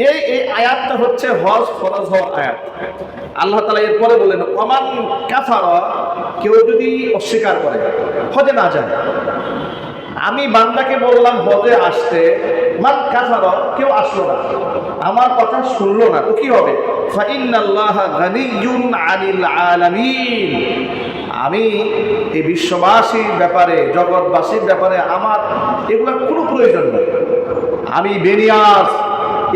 এই আয়াতটা হচ্ছে হজ ফরজ হওয়ার আয়াত। আল্লাহ তাআলা এরপরে বললেন ওমান কাফারা, কেউ যদি অস্বীকার করে, হজে না যায়। আমি বান্দাকে বললাম হজে আসতে, মান কাফারা, কেউ আসলো না, আমার কথা শুনলো না, তো কি হবে? ফাইন্নাল্লাহা গানিয়্যুন আনিল আলামিন, আমি এই বিশ্ববাসীর ব্যাপারে, জগৎবাসীর ব্যাপারে আমার এগুলোর কোনো প্রয়োজন নেই। আমি বেনিয়াস,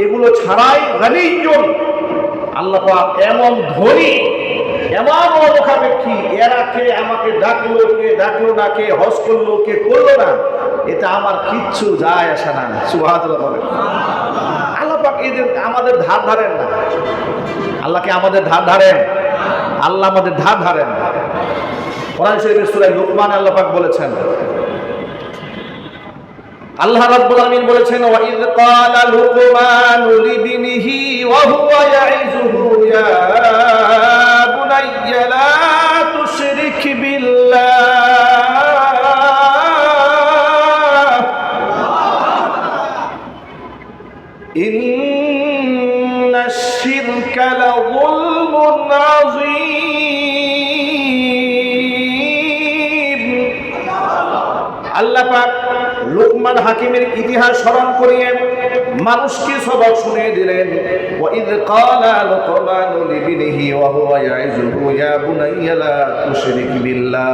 এগুলো ছাড়াই গানিয়্যুন, আল্লাহ পাক এমন ধনী, এমন অমুখাপেক্ষী, এরা কে আমাকে ডাকলো, কে ডাকলো না, কে হজ করলো, কে করলো না, এটা আমার কিচ্ছু যায় আসে না। সুবহানাল্লাহ বলেন। আল্লাহ পাক এদের আমাদের ধার ধারেন না। আল্লাহকে আমাদের ধার ধারেন? আল্লাহ আমাদের ধার ধারেন। কোরআন শরীফের সূরা লুকমান আল্লাহ পাক বলেছেন, আল্লাহ রাব্বুল আলামিন বলেছেন ওয়া ইয ক্বালা লুকমানু লিবনিহি ওয়া হুয়া ইয়াইযুহু ইয়া বুনাইয়া লা তুশরিক বিল্লাহ ইন্নাশ শিরকা লাযুলমুন আযীম। আল্লাহ পাক লুকমান হাকিমের ইতিহাস স্মরণ করিয়ে মানুষকে সবক শুনিয়ে দিলেন। ওয়া ইয ক্বালা লুকমানু লিবনিহি ওয়া হুয়া ইয়াইযুহু ইয়া বুনাইয়া লা তুশরিক বিল্লাহ।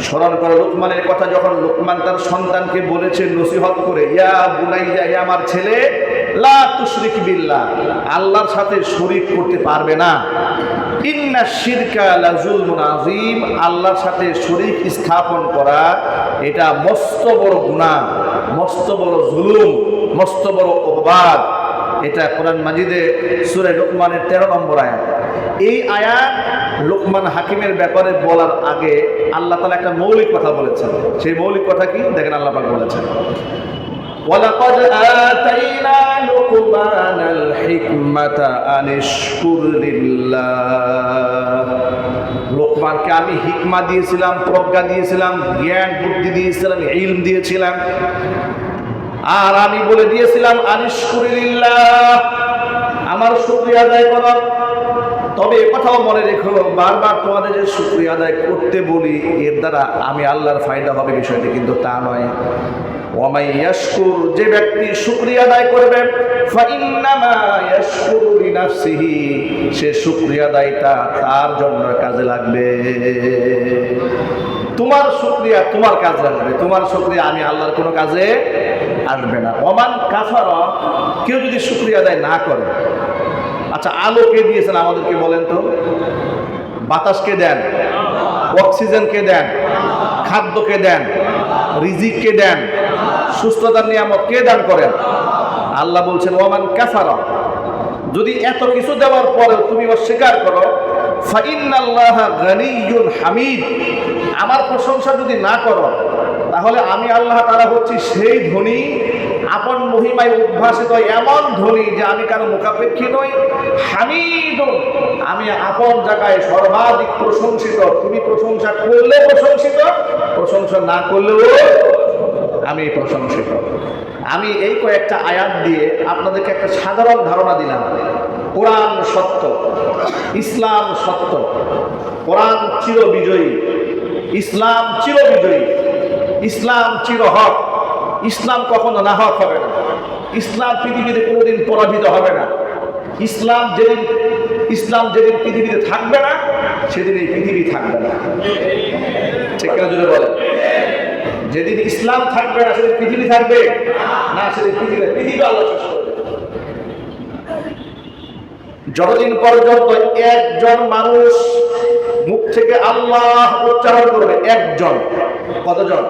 স্মরণ করো লুকমানের কথা, যখন লুকমান তার সন্তানকে বলেছে নসিহত করে, ইয়া বুনাইয়া, হে আমার ছেলে, লা তুশরিক বিল্লাহ, আল্লাহর সাথে শরীক করতে পারবে না। ইন্নাশ শিরকা লাযুলমুন আযীম, আল্লাহর সাথে শরীক স্থাপন করা এটা মস্ত বড় গুনাহ, মস্ত বড় জুলুম, মস্ত বড় অপবাদ। এটা কোরআন মাজিদে সূরা লুকমানের 13 নম্বর আয়াত। এই আয়াত লুকমান হাকিমের ব্যাপারে বলার আগে আল্লাহ তাআলা একটা মৌলিক কথা বলেছেন। সেই মৌলিক কথা কি দেখেন, আল্লাহ পাক বলেছেন ওয়ালাকাদ আতাইনা লুকমানাল হিকমাতা আনিশকুর লিল্লাহ। লোকমানকে আমি হিকমা দিয়েছিলাম, প্রজ্ঞা দিয়েছিলাম, জ্ঞান বুদ্ধি দিয়েছিলাম, ইলম দিয়েছিলাম, আর আমি বলে দিয়েছিলাম আনিশকুর লিল্লাহ, আমার শুকরিয়া আদায় করো। তবে কথাও মনে রেখো, বারবার তোমাদের যে শুকরিয়া আদায় করতে বলি, এর দ্বারা আমি আল্লাহর ফায়দা হবে বিষয়টি কিন্তু তা নয়। ওয়ামাই ইয়াশকুর, যে ব্যক্তি শুকরিয়া আদায় করবে, ফাইন্নামা ইয়াশকুরু লিনাফসিহি, সে শুকরিয়া আদায়টা তার জন্য কাজে লাগবে। তোমার শুকরিয়া তোমার কাজে আসবে, তোমার শুকরিয়া আমি আল্লাহর কোনো কাজে আসবে না। ওমান কাফারা, কেউ যদি শুকরিয়া আদায় না করে। আচ্ছা, আলো কে দিয়েছেন আমাদেরকে বলেন তো? বাতাসকে দেন, অক্সিজেনকে দেন, খাদ্যকে দেন, রিজিককে দেন, সুস্থতার নিয়ামত কে দান করেন? আল্লাহ বলছেন ওয়ামান কাফারা, যদি এত কিছু দেওয়ার পরেও তুমি অস্বীকার করো, ফাইন্নাল্লাহা গানিয়্যুন হামিদ, আমার প্রশংসা যদি না করো, তাহলে আমি আল্লাহ তাআলা হচ্ছি সেই ধনী, আপন মহিমায় উদ্ভাসিত এমন ধনী যে আমি কারো মুখাপেক্ষী নই। হামিদুন, আমি আপন জায়গায় সর্বাধিক প্রশংসিত। তুমি প্রশংসা করলে প্রশংসিত, প্রশংসা না করলেও আমি প্রশংসিত। আমি এই কয়েকটা আয়াত দিয়ে আপনাদেরকে একটা সাধারণ ধারণা দিলাম। কোরআন সত্য, ইসলাম সত্য, কোরআন চিরবিজয়ী, ইসলাম চিরবিজয়ী, ইসলাম চিরহক, ইসলাম কখনো নাহক হবে না, ইসলাম পৃথিবীতে কোনোদিন পরাজিত হবে না। ইসলাম যেদিন পৃথিবীতে থাকবে না, সেদিন এই পৃথিবী থাকবে না। ঠিক কিনা জুড়ে বলেন? যেদিন ইসলাম থাকবে না, সেদিন পৃথিবী থাকবে না, সেদিন পৃথিবী আল্লাহ শেষ করবে। যতদিন পর্যন্ত একজন মানুষ মুখ থেকে আল্লাহ উচ্চারণ করবে, একজন, কতজন?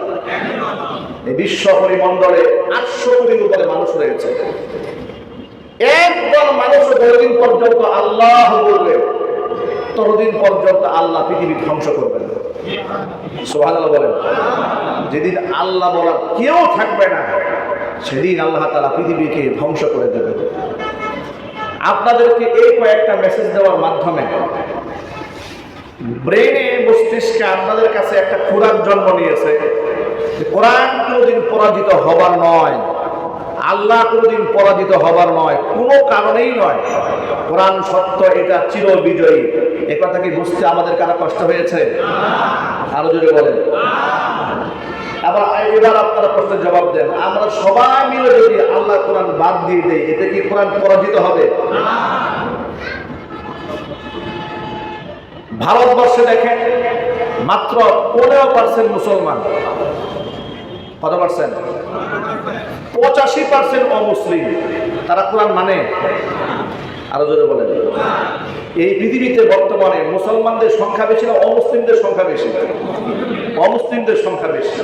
এই বিশ্ব পরিমণ্ডলে 800 কোটির উপরে মানুষ রয়েছে। একজন মানুষ যতদিন পর্যন্ত আল্লাহ বলবে, ততদিন পর্যন্ত আল্লাহ পৃথিবী ধ্বংস করবেন। সুবহানাল্লাহ বলেন। যেদিন আল্লাহ বলার কেউ থাকবে না, সেদিন আল্লাহ তাআলা পৃথিবীকে ধ্বংস করে দেবে। আপনাদেরকে এই কয়েকটা মেসেজ দেওয়ার মাধ্যমে ব্রেনে, মস্তিষ্কে আপনাদের কাছে একটা খোরাক জন্ম নিয়েছে যে কোরআন কোনদিন পরাজিত হবার নয়, আল্লাহ কোনোদিন পরাজিত হবার নয়, কোনো কারণেই নয়। কোরআন সত্য, এটা চির বিজয়ী। এ কথা কি বুঝতে আমাদের কারা কষ্ট হয়েছে? আরো জোরে বলেন। এবার আপনারা প্রশ্নের জবাব দেন, আমরা সবাই মিলে যদি আল্লাহ কোরআন বাদ দিয়ে দেই, এতে কি কোরআন পরাজিত হবে? ভারতবর্ষে দেখেন মাত্র 15% মুসলমান। কত পার্সেন্ট? 85% অমুসলিম। তারা কোরআন মানে? আরো জোরে বলেন। এই পৃথিবীতে বর্তমানে মুসলমানদের সংখ্যা বেশি না অমুসলিমদের সংখ্যা বেশি? অমুসলিমদের সংখ্যা বেশি।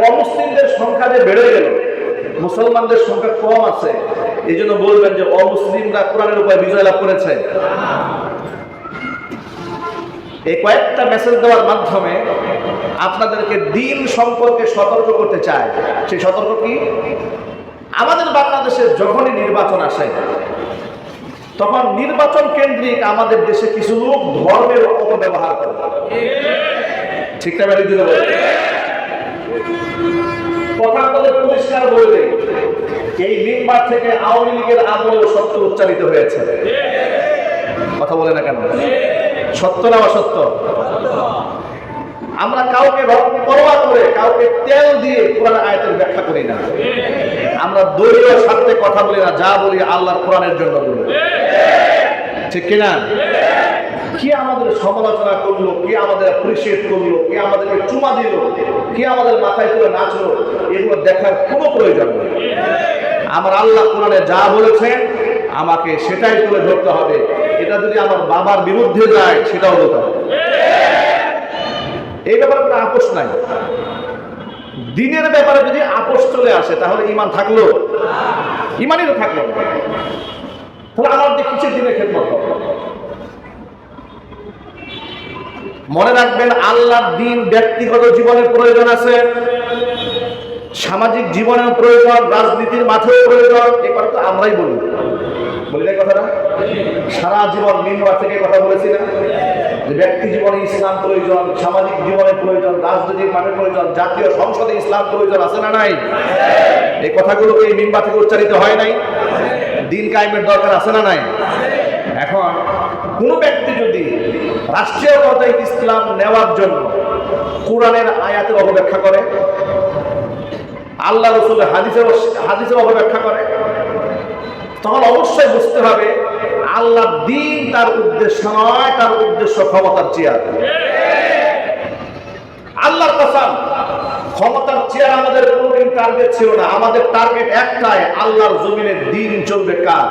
অমুসলিমদের সংখ্যা যে বেড়ে গেল, মুসলমানদের সংখ্যা কম আছে, এই জন্য বলবেন যে অমুসলিমরা কোরআনের উপর বিজয় লাভ করেছে। এই কয়েকটা মেসেজ দেওয়ার মাধ্যমে আপনাদেরকে দিন সম্পর্কে সতর্ক করতে চায়। সেই সতর্ক কি? আমাদের বাংলাদেশে যখনই নির্বাচন আসে, তখন নির্বাচন কেন্দ্রিক আমাদের দেশে কিছু লোক ধর্মের অপব্যবহার করে। ঠিক না? মেরে দিতে বলে কথা পরিষ্কার বলে, এই মিম্বার থেকে আওয়ামী লীগের আমলেও সত্য উচ্চারিত হয়েছে। কথা বলে না কেন? সত্য না অসত্য? আমরা কাউকে পরোয়া করে, কাউকে তেল দিয়ে কোরআন আয়াতের ব্যাখ্যা করি না। আমরা দলীয় স্বার্থে কথা বলি না, যা বলি আল্লাহর কোরআনের জন্য বলি। ঠিক কিনা? কি আমাদের সমালোচনা করলো, কি আমাদের অ্যাপ্রিশিয়েট করলো, কি আমাদেরকে চুমা দিল, কি আমাদের মাথায় তুলে নাচলো, এগুলো দেখার কোনো প্রয়োজন নেই। আমার আল্লাহ কোরআনে যা বলেছেন আমাকে সেটাই তুলে ধরতে হবে। এটা যদি আমার বাবার বিরুদ্ধে যায়, সেটাও বলতে হবে। এই ব্যাপারে কোনো আপোষ নাই। দিনের ব্যাপারে যদি আপোষ চলে আসে, তাহলে ঈমান থাকলো? ঈমানই তো থাকলো। তাহলে আমার দেখছি দিনের খেদমত হবে। মনে রাখবেন, আল্লাহর দ্বীন ব্যক্তিগত জীবনের প্রয়োজন আছে, সামাজিক জীবনের প্রয়োজন, রাজনীতির মাঠেও প্রয়োজন। এই কথা তো আমরাই বলি না কথাটা? সারা জীবন মিম্বার থেকে কথা বলেছি না যে ব্যক্তি জীবনে ইসলাম প্রয়োজন, সামাজিক জীবনের প্রয়োজন, রাজনৈতিক মাঠের প্রয়োজন, জাতীয় সংসদে ইসলাম প্রয়োজন, আছে না নাই? এই কথাগুলো এই মিম্বার থেকে উচ্চারিত হয় নাই? দিন কায়েমের দরকার আছে না নাই? এখন কোন ব্যক্তি যদি রাষ্ট্রীয় পর্যায়ে ইসলাম নেওয়ার জন্য কোরআনের আয়াতের অপব্যাখ্যা করে, আল্লাহ রাসূলের হাদিসের অপব্যাখ্যা করে, তখন অবশ্যই বুঝতে হবে আল্লাহর দ্বীন তার উদ্দেশ্য নয়, তার উদ্দেশ্য ক্ষমতার চেয়ার। আল্লাহর কসম, ক্ষমতার চেয়ার আমাদের কোনোদিন টার্গেট ছিল না। আমাদের টার্গেট একটাই, আল্লাহর জমিনে দ্বীন চলবে কার?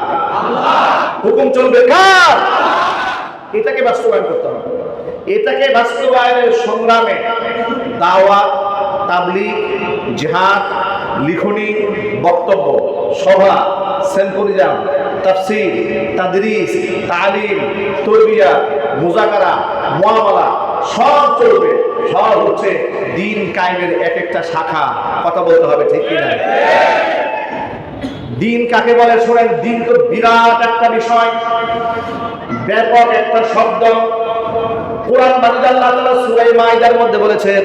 হুকুম চলবে কার? এটাকে বাস্তবায়ন করতে হবে। এটাকে বাস্তবায়নের সংগ্রামে দাওয়াত, তাবলীগ, জিহাদ, লিখনি, বক্তব্য, সভা, সেম্পোজিয়াম, তাফসীর, তাদরিস, তালিম, তরবিয়া, মুযাকারা, মুআমালা সব চলবে। সব হচ্ছে দ্বীন কায়েমের এক একটা শাখা। কথা বলতে হবে, ঠিক কিনা? দ্বীন কাকে বলে শুনেন। দ্বীন তো বিরাট একটা বিষয়, ব্যাপক একটা শব্দ। কোরআন মাজিদ আল্লাহ তাআলা সূরা মাইদার মধ্যে বলেছেন,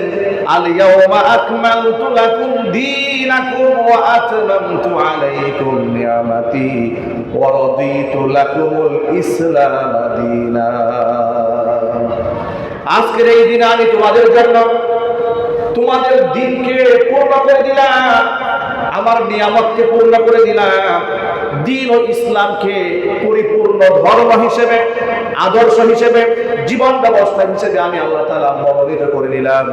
আল ইয়াওমা আকমালতু লাকুম দীনাকুম ওয়া আতমামতু আলাইকুম নি'মাতি ওয়া রাদিতু লাকুমুল ইসলাম দীনা। আজকের এই দিনে আমি তোমাদের জন্য তোমাদের দ্বীনকে পূর্ণ করে দিলাম, আমার নিয়ামতকে পূর্ণ করে দিলাম। দ্বীন ও ইসলামকে পরিপূর্ণ ধর্ম হিসেবে, আদর্শ হিসেবে, জীবন ব্যবস্থা হিসেবে আমি আল্লাহ তাআলা মনোনীত করে নিলাম।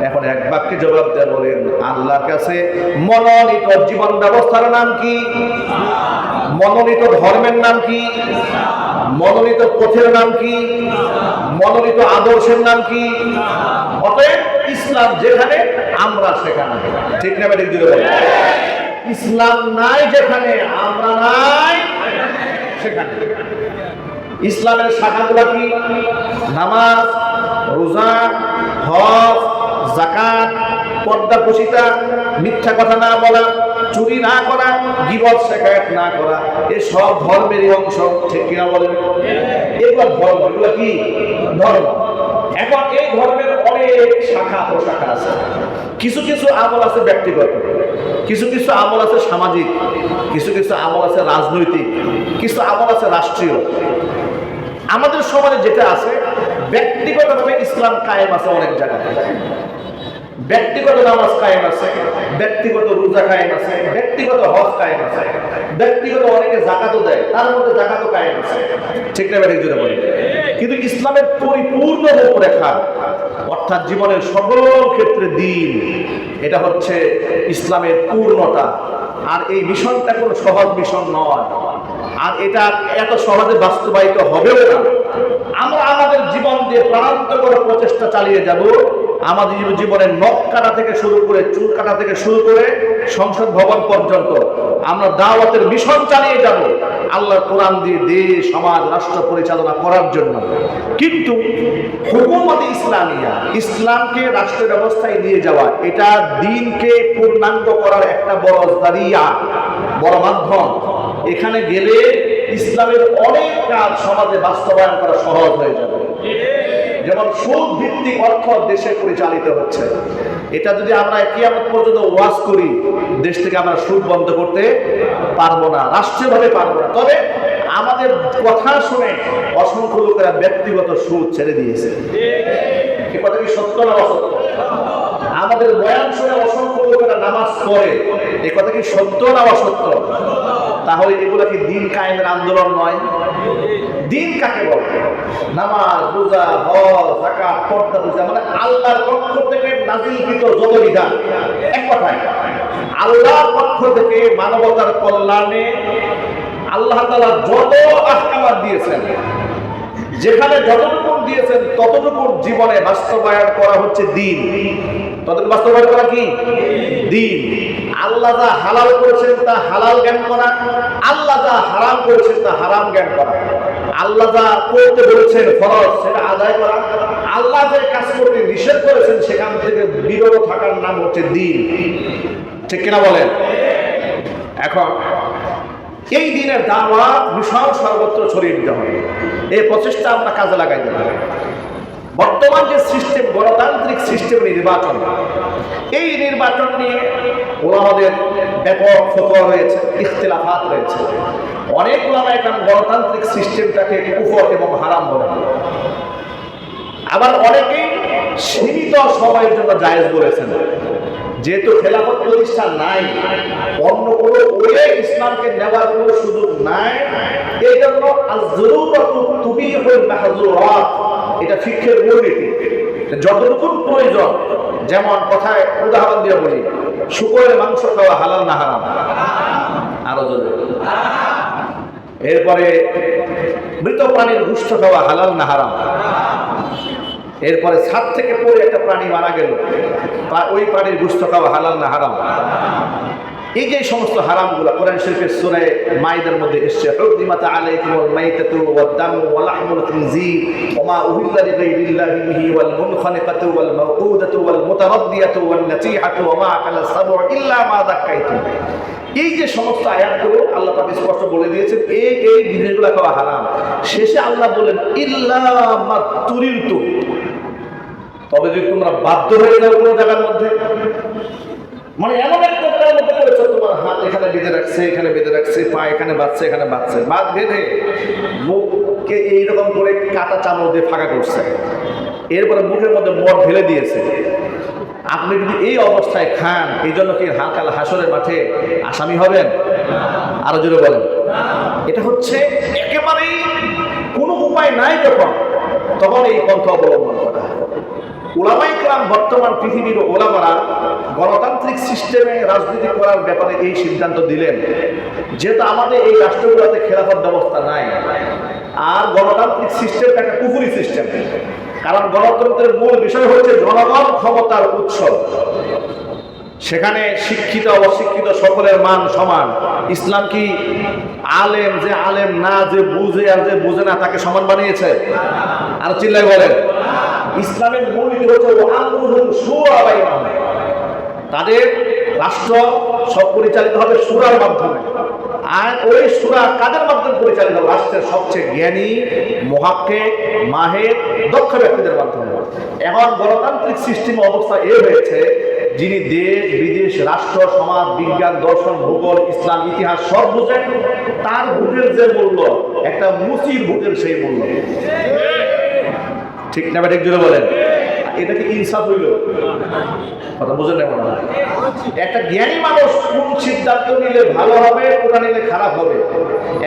এখন এক বাক্যে জবাব দেন, বলেন আল্লাহর কাছে মনোনীত জীবন ব্যবস্থার নাম কি? মনোনীত ধর্মের নাম কি? মনোনীত পথের নাম কি? মনোনীত আদর্শের নাম কি? অতএব ইসলাম যেখানে, আমরা সেখানে। ঠিক না? ঠিক জুড়ে বলেন। ইসলাম নাই যেখানে, আমরা নাই সেখানে। ইসলামের শাখাগুলো কি? নামাজ, রোজা, হজ, যাকাত, পর্দাপোশিতা, মিথ্যা কথা না বলা, চুরি না করা, গীবত শিকায়ত না করা, এই সব ধর্মেরই অংশ। ঠিক কিনা বলেন? এগুলো ধর্ম। এগুলো কি? ধর্ম। এখন এই ধর্মের অনেক শাখা প্রশাখা আছে। কিছু কিছু আমল আছে ব্যক্তিগত, কিছু কিছু আমল আছে সামাজিক, কিছু কিছু আমল আছে রাজনৈতিক, কিছু আমল আছে রাষ্ট্রীয়। আমাদের সমাজে যেটা আছে, ব্যক্তিগতভাবে ইসলাম কায়েম আছে অনেক জায়গায়। ব্যক্তিগত নামাজ কায়েম আছে, ব্যক্তিগত রোজা কায়েম আছে, ব্যক্তিগত হজ কায়েম আছে, ব্যক্তিগত অনেকে যাকাতও দেয়, তার মধ্যে যাকাতও কায়েম আছে। ঠিক না ব্যাপারে জুড়ে বলি। কিন্তু ইসলামের পরিপূর্ণ রূপরেখা, অর্থাৎ জীবনের সকল ক্ষেত্রে দ্বীন, এটা হচ্ছে ইসলামের পূর্ণতা। আর এই মিশনটা কোনো সহজ মিশন নয়, আর এটা এত সহজে বাস্তবায়িত হবেও না। আমরা আমাদের জীবন দিয়ে প্রাণান্তকর প্রচেষ্টা চালিয়ে যাব। আমাদের জীবনের নখ কাটা থেকে শুরু করে, চুল কাটা থেকে শুরু করে সংসদ ভবন পর্যন্ত আমরা দাওয়াতের মিশন চালিয়ে যাব আল্লাহর কোরআন দিয়ে দেশ, সমাজ, রাষ্ট্র পরিচালনা করার জন্য। কিন্তু হুকুমতে ইসলামিয়া, ইসলামকে রাষ্ট্র ব্যবস্থায় নিয়ে যাওয়া, এটা দ্বীনকে পূর্ণাঙ্গ করার একটা বড় জারিয়া, বড় মাধ্যম। এখানে গেলে ইসলামের অনেক কাজ সমাজে বাস্তবায়ন করা সহজ হয়ে যাবে। যেমন সুদ ভিত্তিক অর্থ দেশে পরিচালিত হচ্ছে, এটা যদি আমরা কিয়ামত পর্যন্ত ওয়াজ করি, দেশ থেকে আমরা সুদ বন্ধ করতে পারবো না, রাষ্ট্রীয়ভাবে পারবো না। তবে আমাদের কথা শুনে অসংখ্য লোকেরা ব্যক্তিগত সুদ ছেড়ে দিয়েছে। এ কথা কি সত্য না অসত্য? আমাদের বয়ান শুনে অসংখ্য লোকেরা নামাজ পড়ে, এ কথা কি সত্য না অসত্য? তাহলে এগুলা কি দ্বীন কায়েমের আন্দোলন নয়? দ্বীন কাকে বলে? নামাজ, রোজা, হজ, যাকাত, পর্দা, পূজা, মানে আল্লাহর পক্ষ থেকে নাযিলকৃত যত বিধান। এক কথায় আল্লাহর পক্ষ থেকে মানবতার কল্যাণে আল্লাহ তাআলা যত আহকাম দিয়েছেন, যেখানে যতটুকু দিয়েছেন ততটুকু জীবনে বাস্তবায়ন করা হচ্ছে দ্বীন। ততটুকু বাস্তবায়ন করা কি দ্বীন। আল্লাহ যা হালাল করেছেন তা হালাল জ্ঞান করা, আল্লাহ যা হারাম করেছেন তা হারাম জ্ঞান করা, আল্লাহ যা করতে বলেছেন ফরজ সেটা আদায় করা, আল্লাহ যে কাজ করতে নিষেধ করেছেন সেখান থেকে বিরত থাকার নাম হচ্ছে দ্বীন। ঠিক কিনা বলেন? এখন এই দিনের দাওয়াত মিশন সর্বত্র ছড়িয়ে দিতে হবে। এই প্রচেষ্টা আমরা কাজে লাগাইতে হবে। বর্তমান যে সিস্টেম, গণতান্ত্রিক সিস্টেম নির্বাচন, এই নির্বাচন নিয়ে ওলামাদের ব্যাপক ফতোয়া রয়েছে, ইখতিলাফাত রয়েছে। অনেক ওলামা এখন গণতান্ত্রিক সিস্টেমটাকে কুফর এবং হারাম বলে, আবার অনেকেই সীমিত সময়ের জন্য জায়েজ বলেছেন। যেহেতু খেলাফত প্রতিষ্ঠা নাই, অন্য কোনো ওয়ে ইসলামকে নেওয়ার কোনো সুযোগ নাই, এই জন্য আয-যুরুরাতু তুবিহুল মাহযুরাত, এটা ফিকহের মূলনীতি। যতটুকু প্রয়োজন, যেমন কথায় উদাহরণ দিয়ে বলি, শুকরের মাংস খাওয়া হালাল না হারাম? আরো জোরে। এরপরে মৃত প্রাণীর গোশত খাওয়া হালাল না হারাম? এরপরে ছাদ থেকে পড়ে একটা প্রাণী মারা গেল, ওই প্রাণীর গোশত খাওয়া হালাল না হারাম? এই যে সমস্ত হারামগুলো কোরআন শরীফের সূরা মাইদার মধ্যে এসেছে, হুররিমাত আলাইকুমুল মাইতাতু ওয়াদ দামু ওয়া লাহমুল খিনজির ওয়া মা উহিল্লা লিগাইরিল্লাহি বিহি ওয়াল মুনখানিকাতু ওয়াল মাওউদাতু ওয়াল মুতারাদ্দিয়াতু ওয়ান নাসিহাতু ওয়া মা আকালা সাবউ ইল্লা মা যাক্কাইতুম। এই যে সমস্ত আয়াতগুলো আল্লাহ পাক স্পষ্ট বলে দিয়েছেন এই জিনিসগুলো খাওয়া হারাম। শেষে আল্লাহ বলেন ইল্লা মা তুরিরতু, তবে যদি তোমরা বাধ্য হয়ে যাও কোনো জায়গার মধ্যে, মানে এমন একটা জায়গার মধ্যে করেছো, তোমার হাত এখানে বেঁধে রাখছে, এখানে বেঁধে রাখছে, পা এখানে বাঁধছে, এখানে বাঁধছে, বাদ বেঁধে মুখকে এইরকম করে কাটা চামচ দিয়ে ফাঁকা করছে, এরপরে মুখের মধ্যে মদ ঢেলে দিয়েছে, আপনি যদি এই অবস্থায় খান, এই জন্য কি কাল হাসরের মাঠে আসামি হবেন? আরো জোরে বলেন। এটা হচ্ছে একেবারেই কোনো উপায় নাই তখন এই পন্থা অবলম্বন করা। উলামায়ে কেরাম, বর্তমান পৃথিবীর ওলামারা গণতান্ত্রিক সিস্টেমে রাজনীতি করার ব্যাপারে এই সিদ্ধান্ত দিলেন, যেহেতু আমাদের এই রাষ্ট্রগুলোতে খেলাফত ব্যবস্থা নাই, আর গণতান্ত্রিক সিস্টেমটা একটা কুফরি সিস্টেম। কারণ গণতন্ত্রের মূল বিষয় হচ্ছে জনগণ ক্ষমতার উৎস, সেখানে শিক্ষিত অশিক্ষিত সকলের মান সমান। ইসলাম কি আলেম যে আলেম না, যে বুঝে আর যে বুঝে না তাকে সমান বানিয়েছে? আর চিল্লাই বলেন। ইসলামের মূল নীতি হচ্ছে আমরুহুম শুরা বাইনাহুম, তাদের রাষ্ট্র সব পরিচালিত হবে সূরার মাধ্যমে। আর ওই সূরা কাদের মাধ্যমে পরিচালিত হবে? রাষ্ট্রের সবচেয়ে জ্ঞানী, মুহাক্কিক, মাহির, দক্ষ ব্যক্তিদের মাধ্যমে। এখন গণতান্ত্রিক সিস্টেম অবস্থা এ হয়েছে যিনি দেশ বিদেশ রাষ্ট্র সমাজ বিজ্ঞান দর্শন ভূগোল ইসলাম ইতিহাস সব বুঝেন, তার ভোটের যে মূল্য একটা মুসির ভোটের সেই মূল্য। ঠিক না ঠিক জুড়ে বলেন, এটা কি ইনসাফ হইল? কথা বুঝেন না মনে হয়? একটা জ্ঞানী মানুষ কোন সিদ্ধান্ত নিলে ভালো হবে, কোনটা নিলে খারাপ হবে,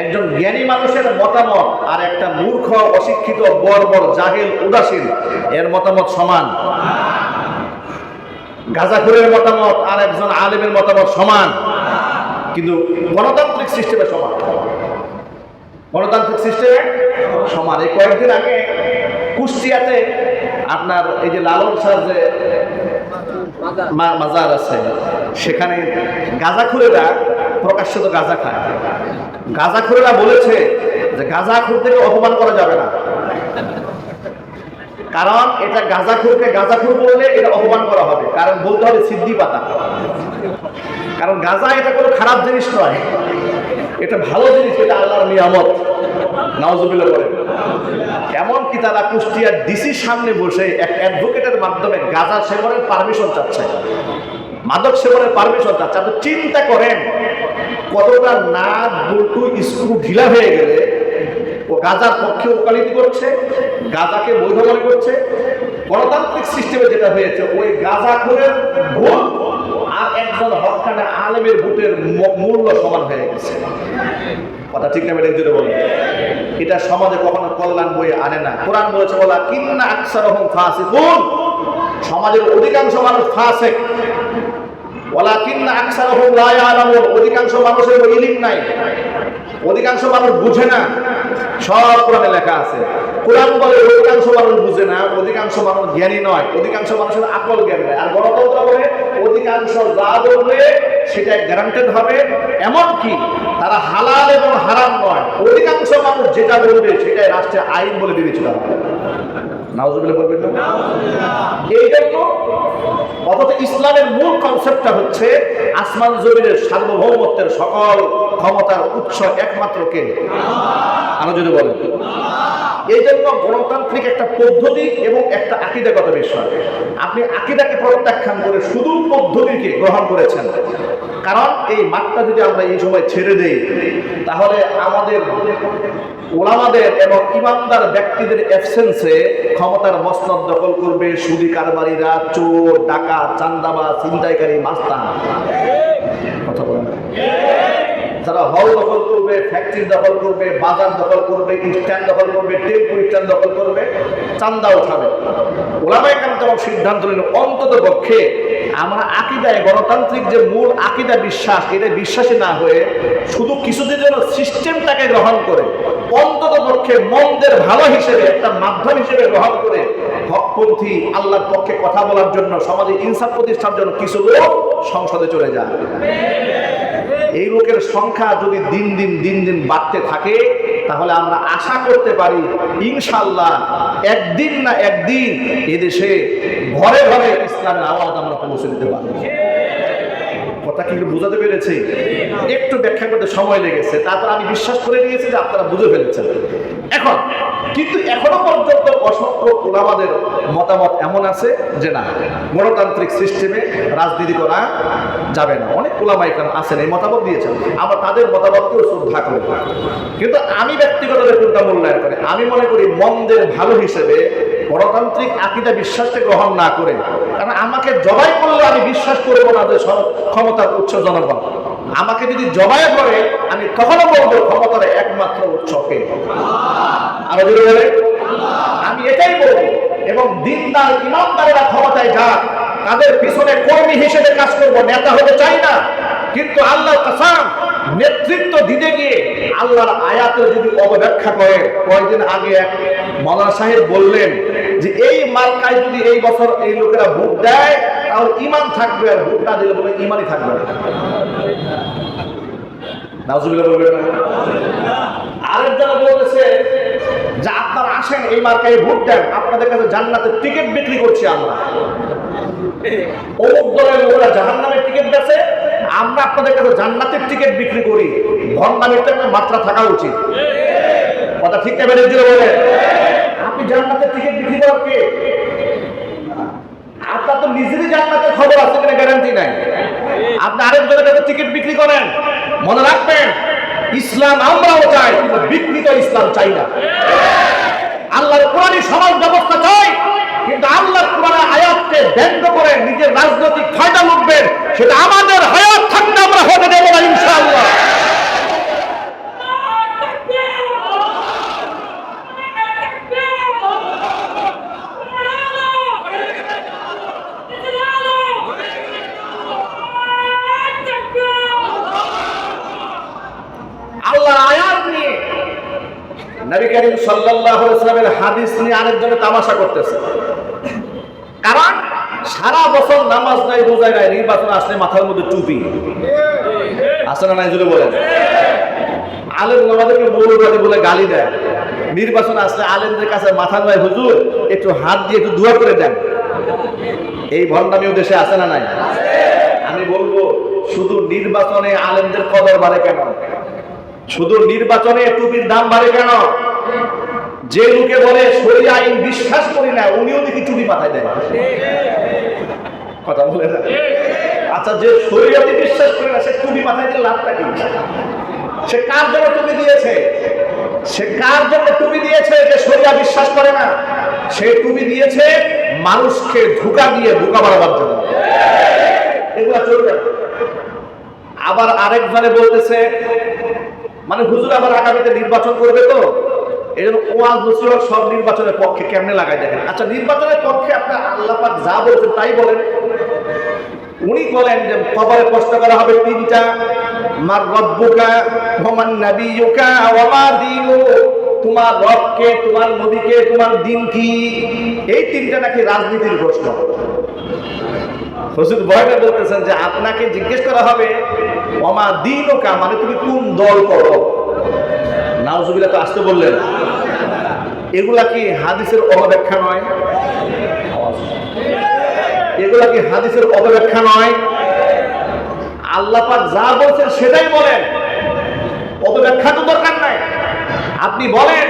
একজন জ্ঞানী মানুষের মতামত আর একটা মূর্খ অশিক্ষিত বর্বর জাহিল উদাসীন এর মতামত সমান? গাঁজাখোরের মতামত আর একজন আলেমের মতামত সমান? কিন্তু গণতান্ত্রিক সিস্টেমে সমান। গণতান্ত্রিক সিস্টেমে সমান। এই কয়েকদিন আগে কুষ্টিয়াতে আপনার এই যে লালন শাহ যে মাজার আছে, সেখানে গাঁজাখোরেরা প্রকাশ্যত গাঁজা খায়। গাঁজাখোরেরা বলেছে যে গাঁজাখোর থেকে অপমান করা যাবে না, কারণ এটা গাঁজাখোরকে গাঁজাখোর বললে এটা অপমান করা হবে, কারণ বলতে হবে সিদ্ধি পাতা। কারণ গাঁজা এটা কোনো খারাপ জিনিস নয়, এটা ভালো জিনিস, এটা আল্লাহর নিয়ামত। নাউজুবিল্লাহ বলে। এমনকি তারা কুষ্টিয়ার ডিসির সামনে বসে এক অ্যাডভোকেটের মাধ্যমে গাঁজা সেবনের পারমিশন চাচ্ছে, মাদক সেবনের পারমিশন চাচ্ছে। আপনি চিন্তা করেন কতটা নাক বল্টু স্ক্রু ঢিলা হয়ে গেলে ও গাঁজার পক্ষে ওকালতি করছে, গাঁজাকে বৈধ মনে করছে। গণতান্ত্রিক সিস্টেমে যেটা হয়েছে, ওই গাঁজাখোরের ভোট আর একজন হক্কানে আলেমের ভোটের মূল্য সমান হয়ে গেছে। কথা ঠিক না বেঠিক যদি বলেন? এটা সমাজে কখনো কল্যাণ বয়ে আনে না। কোরআন বলেছে বলা কিন্না আকসারহুম ফাসিকুন, সমাজের অধিকাংশ মানুষ ফাসিক। ওয়ালা কিন্না আকসারহুম লা ইয়ালামুন, অধিকাংশ মানুষের ইলম নাই, অধিকাংশ মানুষ বুঝে না। সব কোরআনে লেখা আছে। কোরআন বলে অধিকাংশ মানুষ বুঝে না, অধিকাংশ মানুষ জ্ঞানী নয়, অধিকাংশ মানুষের আকল জ্ঞান নেই। আর গণতন্ত্র বলে অধিকাংশ যা বলবে সেটা গ্যারান্টেড হবে, এমনকি তারা হালাল এবং হারাম নয়, অধিকাংশ মানুষ যেটা বলবে সেটাই রাষ্ট্রের আইন বলে বিবেচিত হবে। নাউজুবিল্লাহ বলবেন না? এই জন্য অথচ ইসলামের মূল কনসেপ্টটা হচ্ছে আসমান জমিনের সার্বভৌমত্বের সকল ক্ষমতার উৎস একমাত্র কে? আমরা যদি বলেন। এই জন্য গণতান্ত্রিক একটা পদ্ধতি এবং একটা আকীদাগত বিষয়। আপনি আকীদাকে প্রত্যাখ্যান করে শুধু পদ্ধতিকে গ্রহণ করেছেন, কারণ এই মাঠটা যদি আমরা এই সময় ছেড়ে দেই তাহলে আমাদের ওলামাদের এবং ইমানদার ব্যক্তিদের অ্যাবসেন্সে ক্ষমতার মসনদ দখল করবে সুদী কারবারিরা, চোর ডাকাত চান্দাবাজ ছিনতাইকারী মাস্তান। কথা বলেন। যারা হল দখল করবে, ফ্যাক্টরি দখল করবে, বাজার দখল করবে, স্ট্যান্ড দখল করবে, টেম্পো স্ট্যান্ড দখল করবে, চান্দা উঠাবে। ওলামায়ে কেরাম তখন সিদ্ধান্ত নিল অন্তত পক্ষে আমরা আকীদায় গণতান্ত্রিক যে মূল আকীদা বিশ্বাস, এটা বিশ্বাসী না হয়ে শুধু কিছুদিন যেন সিস্টেমটাকে গ্রহণ করে অন্তত পক্ষে মন্দের ভালো হিসেবে একটা মাধ্যম হিসেবে গ্রহণ করে হকপন্থী আল্লাহর পক্ষে কথা বলার জন্য, সমাজে ইনসাফ প্রতিষ্ঠার জন্য কিছু লোক সংসদে চলে যায়। এই লোকের সংখ্যা যদি দিন দিন বাড়তে থাকে তাহলে আমরা আশা করতে পারি ইনশাআল্লাহ একদিন না একদিন এদেশে ঘরে ঘরে ইসলামের আওয়াজ আমরা পৌঁছে দিতে পারব। কথা কি বুঝাতে পেরেছি? একটু ব্যাখ্যা করতে সময় লেগেছে, তারপর আমি বিশ্বাস করে নিয়েছি যে আপনারা বুঝে ফেলেছেন। এখন কিন্তু এখনো পর্যন্ত অসংখ্য ওলামাদের মতামত এমন আছে যে না, গণতান্ত্রিক সিস্টেমে রাজনীতি করা যাবে না। অনেক ওলামা ইকরাম আছেন এই মতামত দিয়েছেন, আমরা তাদের মতামতকেও শ্রদ্ধা করি। কিন্তু আমি ব্যক্তিগতভাবে কোনটা মূল্যায়ন করি, আমি মনে করি মন্দের ভালো হিসেবে গণতান্ত্রিক আকীদা বিশ্বাসকে গ্রহণ না করে, কারণ আমাকে জবাই করলে আমি বিশ্বাস করবো না যে ক্ষমতার উৎস জনগণ। আমাকে যদি জবাই করে আমি তখনও বলবো ক্ষমতার একমাত্র উৎসকে। আমরা যদি বলে আমি এটাই বলবো, এবং দিনদার ইমানদারেরা ক্ষমতায় যাক, তাদের পিছনে কর্মী হিসেবে কাজ করব, নেতা হতে চাই না। কিন্তু আল্লাহর কসম, নেতৃত্ব দিতে গিয়ে আল্লাহর আয়াতের যদি অবব্যাখ্যা করে, কয়েকদিন আগে এক মাওলানা সাহেব বললেন যে এই মার্কায় যদি এই বছর এই লোকেরা ভোট দেয় তাহলে ঈমান থাকবে, আর ভোট না দিলে বলে ঈমানই থাকবে না। নাউজুবিল্লাহ বলবেন না? আরেকজন বলেছে যে আপনারা আসেন এই মার্কায় ভোট দেন, আপনাদের কাছে জান্নাতের টিকিট বিক্রি করছি আমরা। অমুক দলের লোকেরা জাহান্নামের টিকিট বেচে, আমরা আপনাদের কাছে জান্নাতের টিকিট বিক্রি করি। ভণ্ডামির তো একটা মাত্রা থাকা উচিত। কথা ঠিক না বেড়ে বলে আপনি জান্নাতের টিকিট বিক্রি করার কে? আপনার তো নিজেরই জান্নাতের খবর আছে কিনা গ্যারান্টি নাই। আপনি আরেকজনের কাছে টিকিট বিক্রি করেন। মনে রাখবেন, ইসলাম আমরাও চাই, কিন্তু বিকৃত ইসলাম চাই না। আল্লাহর কোরআনী সমাজ ব্যবস্থা চাই, কিন্তু আল্লাহর কোরআনের আয়াতকে ব্যঙ্গ করে নিজের রাজনৈতিক ফায়দা লুটবেন, সেটা আমাদের হায়াত থাকতে আমরা হতে দেব না ইনশাআল্লাহ। আল্লাহর আয়াত নিয়ে নবী করিম সাল্লাল্লাহু আলাইহি ওয়াসাল্লামের হাদিস নিয়ে আরেকজনে তামাশা করতেছে। কারণ সারা বছর নামাজ নাই, রোজা নাই, নির্বাচন আসলে মাথার মধ্যে টুপি আছে না নাই যদি বলেন। আলেম আমাদেরকে মৌলবাদী বলে গালি দেয়। নির্বাচন আসলে আলেমদের কাছে মাথা নয়, হুজুর একটু হাত দিয়ে একটু দোয়া করে দেন। এই ভণ্ডামিও দেশে আছে না নাই? আমি বলবো, শুধু নির্বাচনে আলেমদের কদর বাড়ে কেন? শুধু নির্বাচনে টুপির দাম বাড়ে কেন? যে লোকে বলে শরীয়ত আইন বিশ্বাস করি না, উনিও দেখি টুপি মাথায় দেয়। কথা বলে না? আচ্ছা, যে শরীয়তে বিশ্বাস করে না, সে টুপি মাথায় দিয়ে লাভটা কি? সে কার জন্য টুপি দিয়েছে? সে কার জন্য টুপি দিয়েছে? যে শরীয়ত বিশ্বাস করে না, সে টুপি দিয়েছে মানুষকে ধোঁকা দিয়ে বোকা বাড়াবার জন্য। এগুলা চলবে না। আবার আরেকজনে বলতেছে, মানে হুজুর আবার আগামীতে নির্বাচন করবে, তো এই জন্য ওয়াজ নসিহত সব নির্বাচনের পক্ষে। কেমনে লাগাই দেখেন। আচ্ছা, নির্বাচনের পক্ষে আপনার আল্লাহ পাক যা বলছেন তাই বলেন। উনি বলেন যে কবরে প্রশ্ন করা হবে তিনটা, মার রব্বুকা ওয়া মান নাবিয়ুকা ওয়া মা দীনুক। তোমার রবকে, তোমার নবীকে, তোমার দ্বীন কি? এই তিনটা নাকি রাজনীতির প্রশ্ন। হুজুর ভয়টা বলতেছেন যে আপনাকে জিজ্ঞেস করা হবে ওয়া মা দীনুকা, মানে তুমি কোন দল করো। নাউজুবিল্লাহ তো আসতে বললেন। এগুলা কি হাদিসের অপব্যাখ্যা নয়? এগুলা কি হাদিসের অপব্যাখ্যা নয়? আল্লাহ পাক যা বলছেন সেটাই বলেন, অপব্যাখ্যা তো দরকার নাই। আপনি বলেন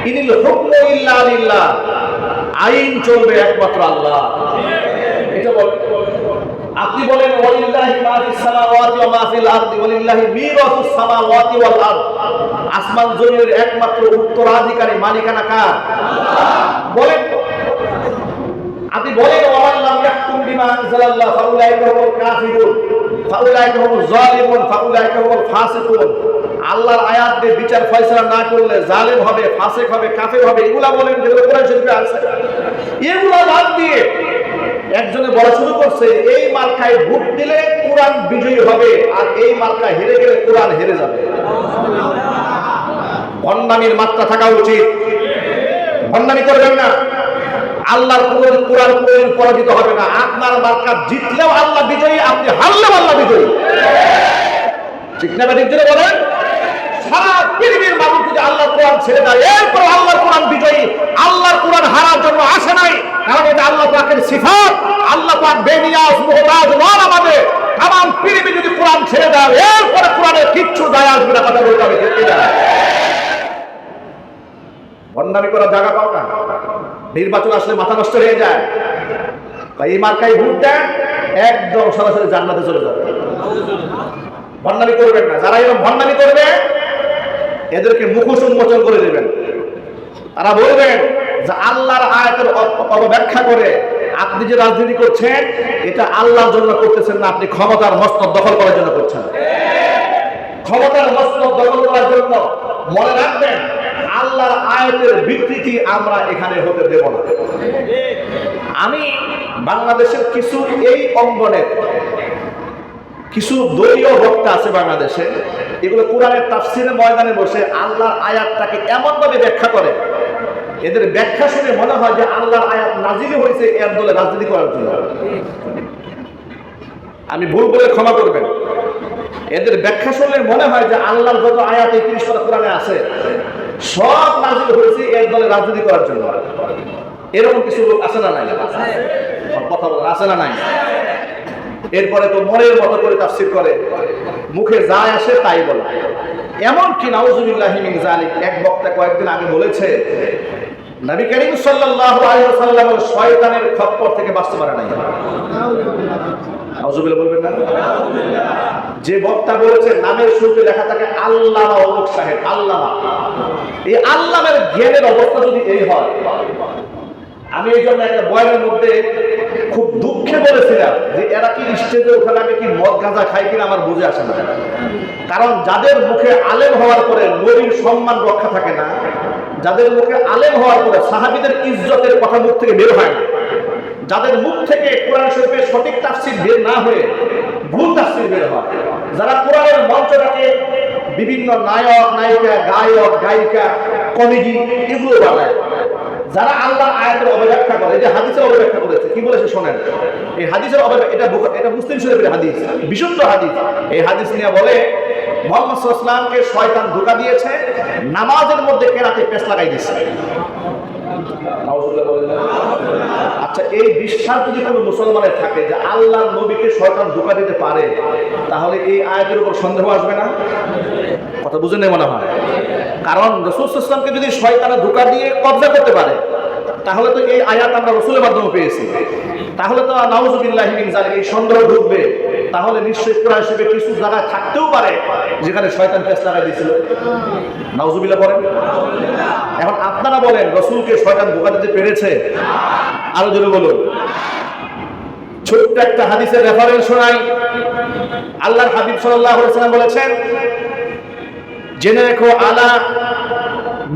ইনিল হুকমু ইল্লা লিল্লাহ, আইন চলবে একমাত্র আল্লাহ, এটা বলেন। আপনি বলেন ওয়ালিল্লাহি মা ফিস সামাওয়াতি ওয়া মা ফিল আরদি ওয়ালিল্লাহি মিরাসুস সামাওয়াতি ওয়াল আরদ, আসমান জমিনের একমাত্র উত্তরাধিকারী মালিকানা কার? বলেন। আপনি বলেন ওয়া লাম ইয়াহকুম বিমা আনজালাল্লাহ ফাউলাইকা হুমুল কাফিরুন ফাউলাইকা হুমুজ জালিমুন ফাউলাইকা হুমুল ফাসিকুন। আল্লাহর আয়াত দিয়ে বিচার ফয়সালা না করলে জালেম হবে, ফাসিক হবে, কাফের হবে, এগুলা বলেন যেগুলো কোরআন শরীফে আছে। এগুলা বাদ দিয়ে একজনে বলা শুরু করছে এই মার্কায় ভোট দিলে কোরআন বিজয়ী হবে, আর এই মার্কা হেরে গেলে কোরআন হেরে যাবে। ভণ্ডামির মাত্রা থাকা উচিত। ভণ্ডামি করবেন না। আল্লাহর কোরআন পরাজিত হবে না। আপনার মার্কা জিতলেও আল্লাহ বিজয়ী, আপনি হারলেও আল্লাহ বিজয়ী। ঠিক না? ঠিক জন্য বলেন। সারা পৃথিবীর মানুষ যদি আল্লাহর কোরআন ছেড়ে দেয়, এরপর আল্লাহর কোরআন বিজয়ী। আল্লাহর কোরআন হারার জন্য আসে নাই, কারণ এটা আল্লাহ পাকের সিফাত। আল্লাহ পাক বেনিয়াজ মুহতাজ নন আমাদের। তাম পৃথিবী যদি কোরআন ছেড়ে দেয়, এরপরে কোরআনের কিচ্ছু দায় আসবে না। কথা বলতে হবে, ঠিক না? ভণ্ডামি করার জায়গা পাও না। নির্বাচন আসলে মাথা নষ্ট হয়ে যায়। তাই এই মার্কায় ভোট দেন, একদম সরাসরি জান্নাতে চলে যাবে। ভণ্ডামি করবেন না। যারা এরকম ভণ্ডামি করবে এদেরকে মুখোশ উন্মোচন করে দেবেন। তারা বলবেন যে আল্লাহর আয়াতের অপব্যাখ্যা করে আপনি যে রাজনীতি করছেন এটা আল্লাহর জন্য করতেছেন না, আপনি ক্ষমতার মস্তক দখল করার জন্য করছেন। ক্ষমতার মস্তক দখল করার জন্য। মনে রাখবেন, আল্লাহর আয়াতের বিকৃতি আমরা এখানে হতে দেব না। আমি বাংলাদেশের কিছু এই অঙ্গনের কিছু দলীয় বক্তা আছে বাংলাদেশে, এগুলো কোরআনের তাফসীরের ময়দানে বসে আল্লাহর আয়াতটাকে এমন ভাবে ব্যাখ্যা করে, এদের ব্যাখ্যা শুনে মনে হয় যে আল্লাহর আয়াত নাজিল হয়েছে এর দলে রাজনীতি করার জন্য। আমি ভুল বলে ক্ষমা করবেন। এদের ব্যাখ্যা শুনলে মনে হয় যে আল্লাহর যত আয়াত ৩০ পারা কোরআনে আছে সব নাজিল হয়েছে এর দলে রাজনীতি করার জন্য। এরকম কিছু লোক আছে না নাই? কথা বলেন, আছে না নাই? এরপরে তো মনের মতো করে তাফসীর করে, মুখে যা আসে তাই বলে। এমন কি নাউজুবিল্লাহি মিন যালিক, এক বক্তা কয়েকদিন আগে বলেছে নবী করিম সাল্লাল্লাহু আলাইহি ওয়াসাল্লাম শয়তানের খপ্পর থেকে বাঁচতে পারে নাই। নাউজুবিল্লাহ বলবেন না? যে বক্তা বলেছে নামের শুরুতে লেখা থাকে আল্লামা অমুক সাহেব, আল্লামা, এই আল্লামের জ্ঞানের অবস্থা যদি এই হয়, আমি এই জন্য একটা বয়ানের মধ্যে খুব দুঃখে বলেছিলাম যে এরা কি স্টেজে ওঠার আগে কি মদ গাঁজা খায় কিনা আমার বুঝে আসে না। কারণ যাদের মুখে আলেম হওয়ার পরে নবীর সম্মান রক্ষা থাকে না, যাদের মুখে আলেম হওয়ার পরে সাহাবীদের ইজ্জতের কথা মুখ থেকে বের হয় না, যাদের মুখ থেকে কোরআন শরীফের সঠিক তাফসীর বের না হয়ে ভুল তাফসীর বের হয়, যারা কোরআনের মঞ্চটাকে বিভিন্ন নায়ক নায়িকা, গায়ক গায়িকা, কমেডি এগুলো বানায়, যারা আল্লাহর আয়াতের অবব্যাখ্যা করে, এই যে হাদিসের অবব্যাখ্যা করেছে, কি বলেছে শোনেন, এই হাদিসের এটা মুসলিম শরীফের হাদিস, বিশুদ্ধ হাদিস। এই হাদিস নিয়ে বলে মুহাম্মদ সাল্লাল্লাহু আলাইহি ওয়াসাল্লামকে শয়তান ধোঁকা দিয়েছে, নামাজের মধ্যে কেরাতে পেশ লাগাই দিয়েছে। আচ্ছা, এই বিশ্বাস যদি কোনো মুসলমানের থাকে যে আল্লাহর নবীকে শয়তান ধোঁকা দিতে পারে, তাহলে এই আয়াতের উপর সন্দেহ আসবে না? কথা বুঝে নেই মনে হয়। কারণ রাসূল সাল্লাল্লাহু আলাইহি ওয়াসাল্লামকে যদি শয়তান ধোঁকা দিয়ে কবজা করতে পারে, তাহলে তো এই আয়াত আমরা রাসূলের মাধ্যমে পেয়েছি, তাহলে তো নাউযুবিল্লাহি মিন যালিক এই সন্দেহ ঢুকবে। তাহলে নিশ্চয়ই কোরআন শরীফে কিছু জায়গায় থাকতেও পারে যেখানে শয়তান পেশ লাগাই দিয়েছিল। নাউযুবিল্লাহ বলেন। এখন আপনারা বলেন রাসূলকে শয়তান ধোঁকা দিতে পেরেছে? আরো জোরে বলুন। ছোট্ট একটা হাদিসের রেফারেন্স শোনাই। আল্লাহর হাবিব সাল্লাল্লাহু আলাইহি ওয়াসাল্লাম বলেছেন, জেনে রেখো আলা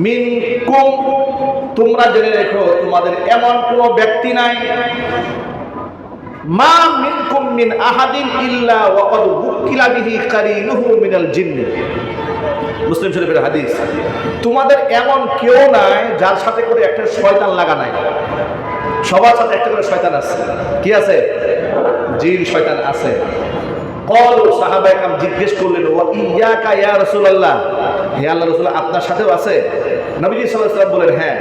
মিনকুম, তোমরা জেনে রেখো তোমাদের এমন কোন ব্যক্তি নাই, মা মিনকুম মিন আহাদিন ইল্লা ওয়া ক্বাদ বুকিলা বিহি কারিনুহু মিনাল জিন্নি। মুসলিম শরীফের হাদিস। তোমাদের এমন কেউ নাই যার সাথে করে একটা শয়তান লাগা নাই। সবার সাথে একটা করে শয়তান আছে। কি আছে? জিন শয়তান আছে। কলু সাহাবায়ে কেরাম জিজ্ঞেস করলেন, ওয়া ইয়াকা ইয়া রাসূলুল্লাহ, হে আল্লাহর রাসূল আপনার সাথেও আছে? নবীজি সাল্লাল্লাহু আলাইহি ওয়াসাল্লাম বলেন, হ্যাঁ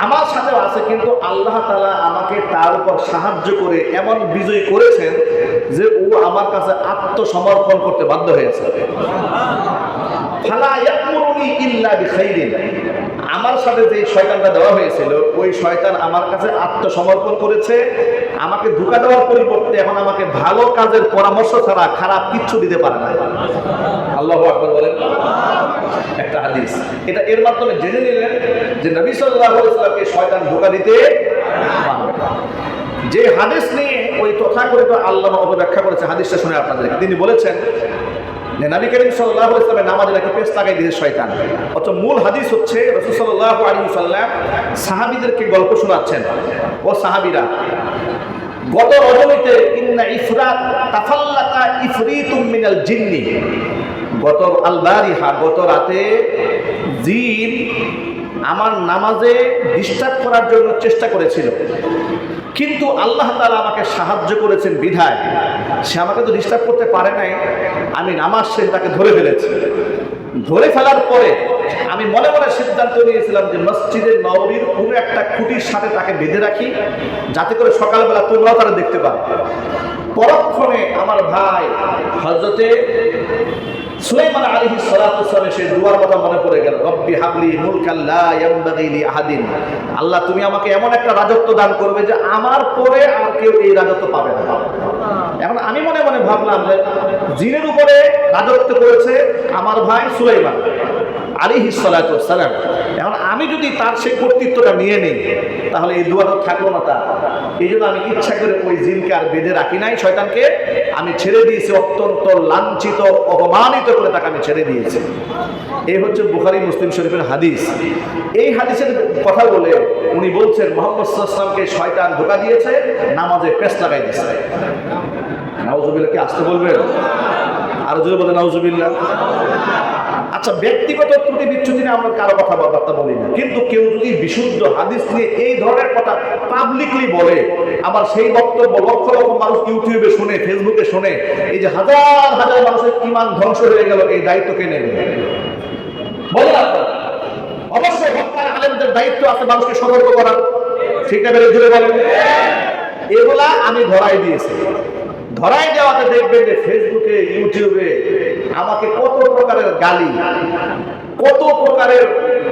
আমার সাথেও আছে, কিন্তু আল্লাহ তাআলা আমাকে তার উপর সাহায্য করে এমন বিজয় করেছেন যে ও আমার কাছে আত্মসমর্পণ করতে বাধ্য হয়েছে। ফালা ইয়ামুরুনি ইল্লা বিখাইরিন, আমার সাথে যে শয়তানটা দেওয়া হয়েছিল ওই শয়তান আমার কাছে আত্মসমর্পণ করেছে, আমাকে ধোঁকা দেওয়ার পরিবর্তে এখন আমাকে ভালো কাজের পরামর্শ ছাড়া খারাপ কিচ্ছু দিতে পারে না। আল্লাহু আকবার বলেন। একটা হাদিস, এটা এর মাধ্যমে জেনে নিলেন যে নবী সাল্লাল্লাহু আলাইহি ওয়াসাল্লামকে শয়তান ধোঁকা দিতে পারবে না। যে হাদিস নিয়ে ওই তথাকথিত আল্লামা অপব্যাখ্যা করেছে, হাদিসটা শুনে আপনাদেরকে, তিনি বলেছেন যে নবী করিম সাল্লাল্লাহু আলাইহি ওয়াসাল্লামের নামাজে নাকি পেশ লাগাই দিয়েছে শয়তান। অথচ মূল হাদিস হচ্ছে রাসূল সাল্লাল্লাহু আলাইহি ওয়াসাল্লাম সাহাবীদেরকে গল্প শোনাচ্ছেন, ও সাহাবীরা গত রজনীতে ইন্না ইফরাত তাফাল্লাকা ইফরিতুম মিনাল জিন্নি, গত আল-বারিহা গত রাতে জিন আমার নামাজে ডিস্টার্ব করার জন্য চেষ্টা করেছিল, কিন্তু আল্লাহ তাআলা আমাকে সাহায্য করেছেন বিধায় সে আমাকে তো ডিস্টার্ব করতে পারে নাই, আমি নামাজ শেষে তাকে ধরে ফেলেছি। ধরে ফেলার পরে আমি মনে মনে সিদ্ধান্ত নিয়েছিলাম যে মসজিদে নববীর কোনো একটা খুঁটির সাথে তাকে বেঁধে রাখি, যাতে করে সকালবেলা তোমরাও তারা দেখতে পারো। পরক্ষণে আমার ভাই হযরতে সুলাইমান আলাইহিস সালাতু ওয়াস সালামের সেই দুয়ার কথা মনে পড়ে গেল, রব্বি হাবলি মুলকান লা ইয়ানবাগি লি আহাদিন, আল্লাহ তুমি আমাকে এমন একটা রাজত্ব দান করবে যে আমার পরে আর কেউ এই রাজত্ব পাবে না। এখন আমি মনে মনে ভাবলাম যে জিনের উপরে রাজত্ব করেছে আমার ভাই সুলাইমান আলাইহিস সালাতু ওয়াস সালাম, এখন আমি যদি তার সেই কর্তৃত্বটা নিয়ে নেই তাহলে এই দুয়াটা থাকলো না তার। এই জন্য আমি ইচ্ছা করে ওই জিনকে আর বেঁধে রাখি নাই, শয়তানকে আমি ছেড়ে দিয়েছি, অত্যন্ত লাঞ্ছিত অপমানিত করে তাকে আমি ছেড়ে দিয়েছি। এই হচ্ছে বুখারী মুসলিম শরীফের হাদিস। এই হাদিসের কথা বলে উনি বলছেন মুহাম্মদ সাল্লাল্লাহু আলাইহি ওয়াসাল্লামকে শয়তান ধোঁকা দিয়েছে, নামাজে পেশ লাগাই দিয়েছে। নাউজুবিল্লাহ কি আসতে বলবেন? আর যদি বলেন নাউজুবিল্লাহ। আচ্ছা, ব্যক্তিগত ত্রুটি বিচ্যুতি নিয়ে আমরা কারো কথাবার্তা বলি না, কিন্তু কেউ যদি বিশুদ্ধ হাদিস নিয়ে এই ধরনের কথা পাবলিকলি বলে, আবার সেই বক্তব্য লক্ষ লক্ষ মানুষ ইউটিউবে শুনে, ফেসবুকে শুনে, এই যে হাজার হাজার মানুষের ঈমান ধ্বংস হয়ে গেল, এই দায়িত্ব কে নেবে? বলে আপনারা অবশ্যই হকার আলেমদের দায়িত্ব আছে মানুষকে সতর্ক করা, ঠিক না? বেড়ে জুড়ে বলেন। এগুলা আমি ধরাই দিয়েছি। ধরাই দেওয়াতে দেখবেন যে ফেসবুকে, ইউটিউবে আমাকে কত প্রকারের গালি, কত প্রকারের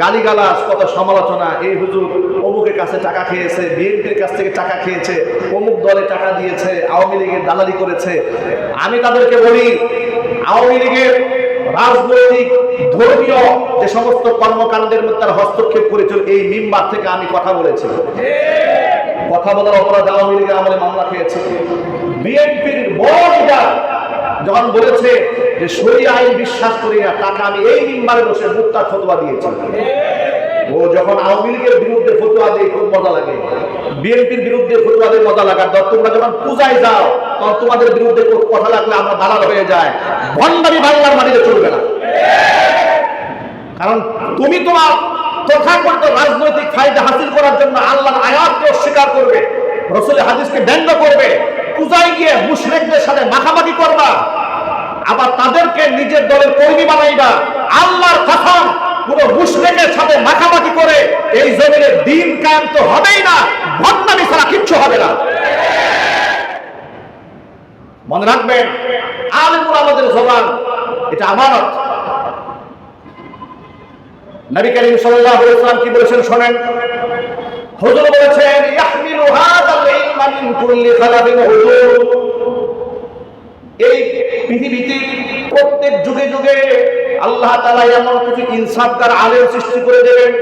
গালিগালাজ, কত সমালোচনা। এই হুজুর অমুকের কাছে টাকা খেয়েছে, বিএনপির কাছ থেকে টাকা খেয়েছে, অমুক দলে টাকা দিয়েছে, আওয়ামী লীগের দালালি করেছে। আমি তাদেরকে বলি, আওয়ামী লীগের রাজনৈতিক ধর্মীয় যে সমস্ত কর্মকাণ্ডের মধ্যে তারা হস্তক্ষেপ করেছিল, এই মিম্বার থেকে আমি কথা বলেছি। কথা বলার অপরাধে আওয়ামী লীগের আমলে মামলা খেয়েছে। বিএনপির বড় লিডার যখন বলেছে যে শরীয়ত আইন বিশ্বাস করি না, তাকে আমি এই মিম্বারে বসে মুক্তার ফতোয়া দিয়েছি। ও যখন আওয়ামী লীগের বিরুদ্ধে ফতোয়া দিয়ে খুব মজা লাগে, বিএনপির বিরুদ্ধে ফতোয়া দিয়ে মজা লাগার দর। তোমরা যখন পূজায় যাও তখন তোমাদের বিরুদ্ধে কথা লাগলে আমরা দালাল হয়ে যায়। ভণ্ডামি বাংলার মাটিতে চলবে না, কারণ তুমি তোমার তথাকথিত রাজনৈতিক ফায়দা হাসিল করার জন্য আল্লাহর আয়াতকে অস্বীকার করবে, রাসূলের হাদিসকে ব্যঙ্গ করবে, পূজায় গিয়ে মুশরিকদের সাথে মাখামাখি করবা, আবার তাদেরকে নিজের দলের কর্মী বানাইবা। আল্লাহর কসম, কোন মুশরিকের সাথে মাখামাখি করে এই জমিনে দ্বীন কায়েম তো হবেই না, ভণ্ডামি ছাড়া কিচ্ছু হবে না। মনে রাখবেন, আলেমুল আমাদের জবান, এটা আমানত। নবী করিম সাল্লাল্লাহু আলাইহি ওয়াসাল্লাম কি বলেছেন শুনেন। হুজুর বলেছেন, ইয়াহমিলু হাযাল ইলমা মিন কুল্লি খালাবিন হুজুর। এই পৃথিবীতে প্রত্যেক যুগে যুগে আল্লাহ তাআলা এমন কিছু ইনসাফকার আলেম সৃষ্টি করে দেবেন।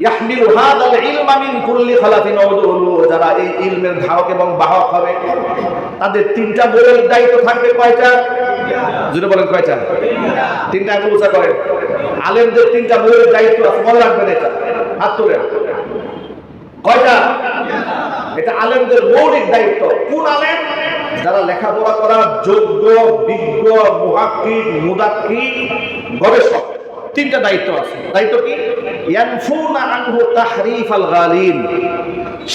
ইয়াহমিলু হাযাল ইলমা মিন কুল্লি খালাবিন হুজুর, যারা এই ইলমের ধারক এবং বাহক হবে, তাদের তিনটা মৌলিক দায়িত্ব থাকবে। কয়টা? জোরে বলেন কয়টা? তিনটা। আগে উচ্চারণ করেন। আলেমদের তিনটা মৌলিক দায়িত্ব আছে, মনে রাখবেন এটা। হাত তোলেন। কয়টা? এটা আলেমদের মৌলিক দায়িত্ব। কোন আলেম? যারা লেখাপড়া করার যোগ্য, বিজ্ঞ, মুহাক্কিক, মুদাক্কিক, গবেষক। তিনটা দায়িত্ব আছে। দায়িত্ব কি? ইয়ানফুনা আনহু তাহরিফাল গালিন,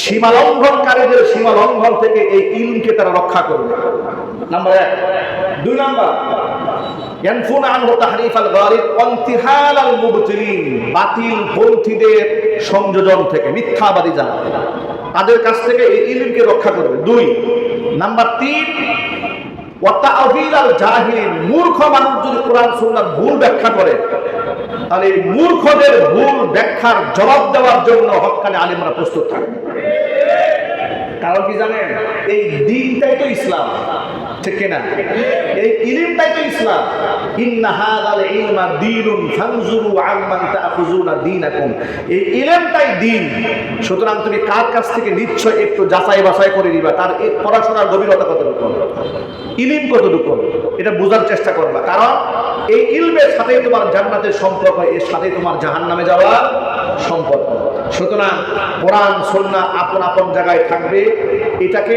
সীমা লঙ্ঘনকারীদের সীমা লঙ্ঘন থেকে এই ইলমকে তারা রক্ষা করবে। নাম্বার 1। 2 নাম্বার, ইয়ানফুনা আনহু তাহরিফাল গালিন ওয়ান্তিহালাল মুবতিলিন, বাতিল পন্থীদের সংযোজন থেকে, মিথ্যাবাদী যারা, তাদের কাছ থেকে এই ইলমকে রক্ষা করবে। 2 নাম্বার 3, ওয়াতাআযিলাল জাহিলিন, মূর্খ মানুষ যদি কোরআন সুন্নাহর ভুল ব্যাখ্যা করে, তাহলে এই মূর্খদের ভুল ব্যাখ্যার জবাব দেওয়ার জন্য হক্কানি আলেমরা প্রস্তুত থাকবে। কারণ কি জানেন? এই দ্বীনটাই তো ইসলাম, ঠিক কিনা? এই ইলমটাই তো ইসলাম। ইন্না হাযাল ইলমা দীনুন ফানজুরু আম্মান তাখুযুনা দীনাকুম, এই ইলমটাই দ্বীন। সুতরাং তুমি কার কাছ থেকে নিচ্ছ একটু যাচাই বাছাই করে নিবা, তার এই পড়াশোনার গভীরতা কতটুকু, ইলম কতটুকু, এটা বোঝার চেষ্টা করবা। কারণ এই ইলমের সাথেই তোমার জান্নাতের সম্পর্ক, এর সাথেই তোমার জাহান্নামে যাওয়ার সম্পর্ক। সুতরাং কোরআন সুন্নাহ আপন আপন জায়গায় থাকবে, এটাকে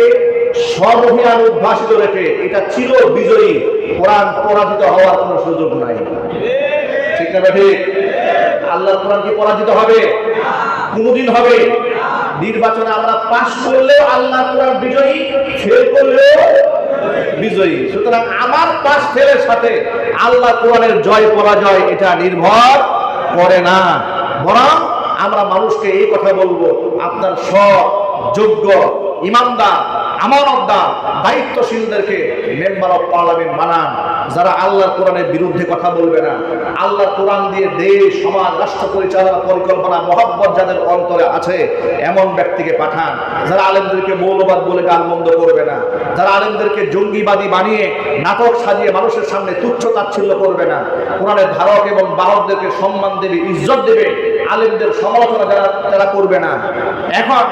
সর্বভিয়ান উদ্ভাসিত রেখে এটা চির বিজয়ী। কোরআন পরাজিত হওয়ার কোনো সুযোগ নাই, ঠিক না ঠিক? আল্লাহর কোরআন কি পরাজিত হবে? কোনদিন হবে? নির্বাচনে আমরা পাস করলেও আল্লাহর কোরআন বিজয়ী, ফেল করলেও বিজয়ী। সুতরাং আমার পাস ফেলের সাথে আল্লাহ কোরআনের জয় পরাজয় এটা নির্ভর করে না, বরং আমরা মানুষকে এই কথা বলবো, আপনার সৎ, যোগ্য, ইমানদার, আমানতদার, দায়িত্বশীলদেরকে মেম্বার অফ পার্লামেন্ট বানান, যারা আল্লাহর কোরআনের বিরুদ্ধে কথা বলবে না। আল্লাহর কোরআন দিয়ে দেশ, সমাজ, রাষ্ট্র পরিচালনার পরিকল্পনা, মহব্বত যাদের অন্তরে আছে, এমন ব্যক্তিকে পাঠান, যারা আলেমদেরকে মৌলবাদ বলে গালমন্দ করবে না, যারা আলেমদেরকে জঙ্গিবাদী বানিয়ে নাটক সাজিয়ে মানুষের সামনে তুচ্ছ তাচ্ছিল্য করবে না, কোরআনের ধারক এবং বাহকদেরকে সম্মান দেবে, ইজ্জত দেবে, আলেমদের সমালোচনা যারা করবে না। এখন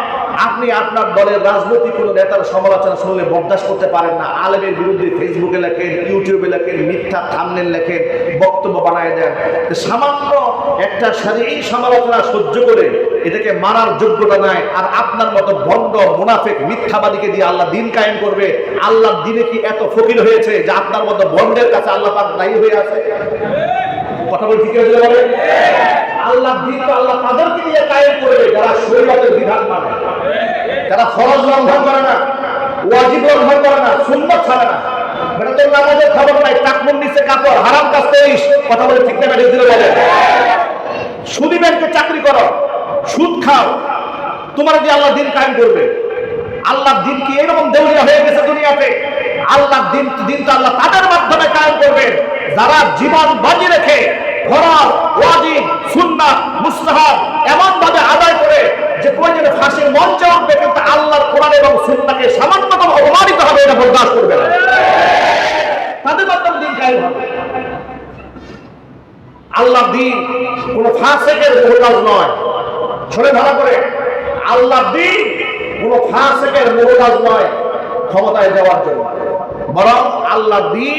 আপনি আপনার দলের রাজনৈতিক কোনো নেতার সমালোচনা শুনলে বরদাস্ত করতে পারেন না, আলেমের বিরুদ্ধে ফেসবুকে লেখেন, ইউটিউবে লেখেন, মিথ্যা থাম্বনেল লেখেন, বক্তব্য বানায় দেন। সামান্য একটা শারীরিক সমালোচনা সহ্য করে এটাকে মারার যোগ্যতা নাই। আর আপনার মতো ভণ্ড, মুনাফিক, মিথ্যাবাদীকে দিয়ে আল্লাহ দ্বীন কায়েম করবে? আল্লাহর দ্বীনে কি এত ফকির হয়েছে যে আপনার মতো ভণ্ডের কাছে আল্লাহ পাক দায়ী হয়ে আছে? কথা বলছি কি হয়ে যাবে? আল্লাহ দ্বীন তো আল্লাহ তাদেরকে দিয়ে কায়েম করবে যারা শরীয়তের বিধান মানে, যারা ফরজ লঙ্ঘন করে না, ওয়াজিব লঙ্ঘন করে না, সুন্নাত ছাড়ে না। এটা তো নামাজের খবর নাই, টাকমুন নিচে কাপড়, হারাম কাজ 23। কথা বলে ঠিক না বেঠিক দিলে বলে? সুদী ব্যাংকে চাকরি করো, সুদ খাও, তোমার দিয়ে আল্লাহ দ্বীন কায়েম করবে? আল্লাহ দ্বীন কি এরকম দেউলিয়া হয়ে গেছে দুনিয়াতে? আল্লাহর দিনটা আল্লাহ তাদের মাধ্যমে কায়েম করবেন যারা জীবন বাজি রেখে ফরজ, ওয়াজিব, সুন্নাত, মুস্তাহাব এমন ভাবে আদায় করে যে প্রয়োজনে ফাঁসির মঞ্চে উঠবে, কিন্তু আল্লাহর কোরআন এবং সুন্নাহকে সামান্যতম অপমানিত হবে এটা বরদাস্ত করবে না। তাদের মাধ্যমে দিন কায়েম হবে। আল্লাহর দিন কোন ফাসিকের মোহতাজ নয়। শুনে ভালো করে, আল্লাহর দিন কোন ফাসিকের মোহতাজ নয় ক্ষমতায় যাওয়ার জন্য, বরং আল্লাহর দিন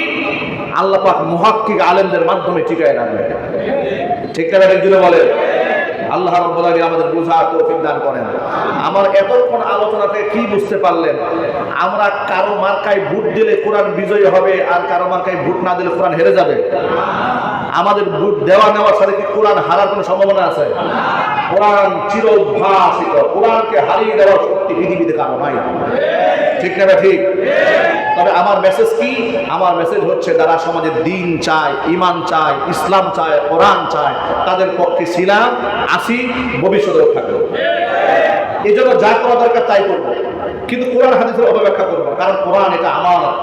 আল্লাহ পাক মুহাক্কিক আলেমদের মাধ্যমে টিকায় রাখবেন। ঠিক না? একজনে বলে আল্লাহ রাব্বুল আলামিন আমাদের বোঝার তৌফিক দান করেন। আমার এতক্ষণ আলোচনা থেকে কি বুঝতে পারলেন? আমরা কারো মার্কায় ভোট দিলে কোরআন বিজয়ী হবে, আর কারো মার্কায় ভোট না দিলে কোরআন হেরে যাবে। আমাদের ভোট দেওয়া নেওয়ার সাথে কি কোরআন হারার কোনো সম্ভাবনা আছে? কোরআন চিরভাষিত, কোরআনকে হারিয়ে দেওয়ার শক্তি পৃথিবীতে কারো নাই। ঠিক না? ঠিক। তবে আমার মেসেজ কি? আমার মেসেজ হচ্ছে যারা সমাজের দিন চায়, ইমান চায়, ইসলাম চায়, কোরআন চায়, তাদের পক্ষে ছিলাম, আসি, ভবিষ্যতেও থাকবো। এই জন্য যা করা দরকার তাই করবো, কিন্তু কোরআন হাদিসের অপব্যাখ্যা করবো, কারণ কোরআন এটা আমানত,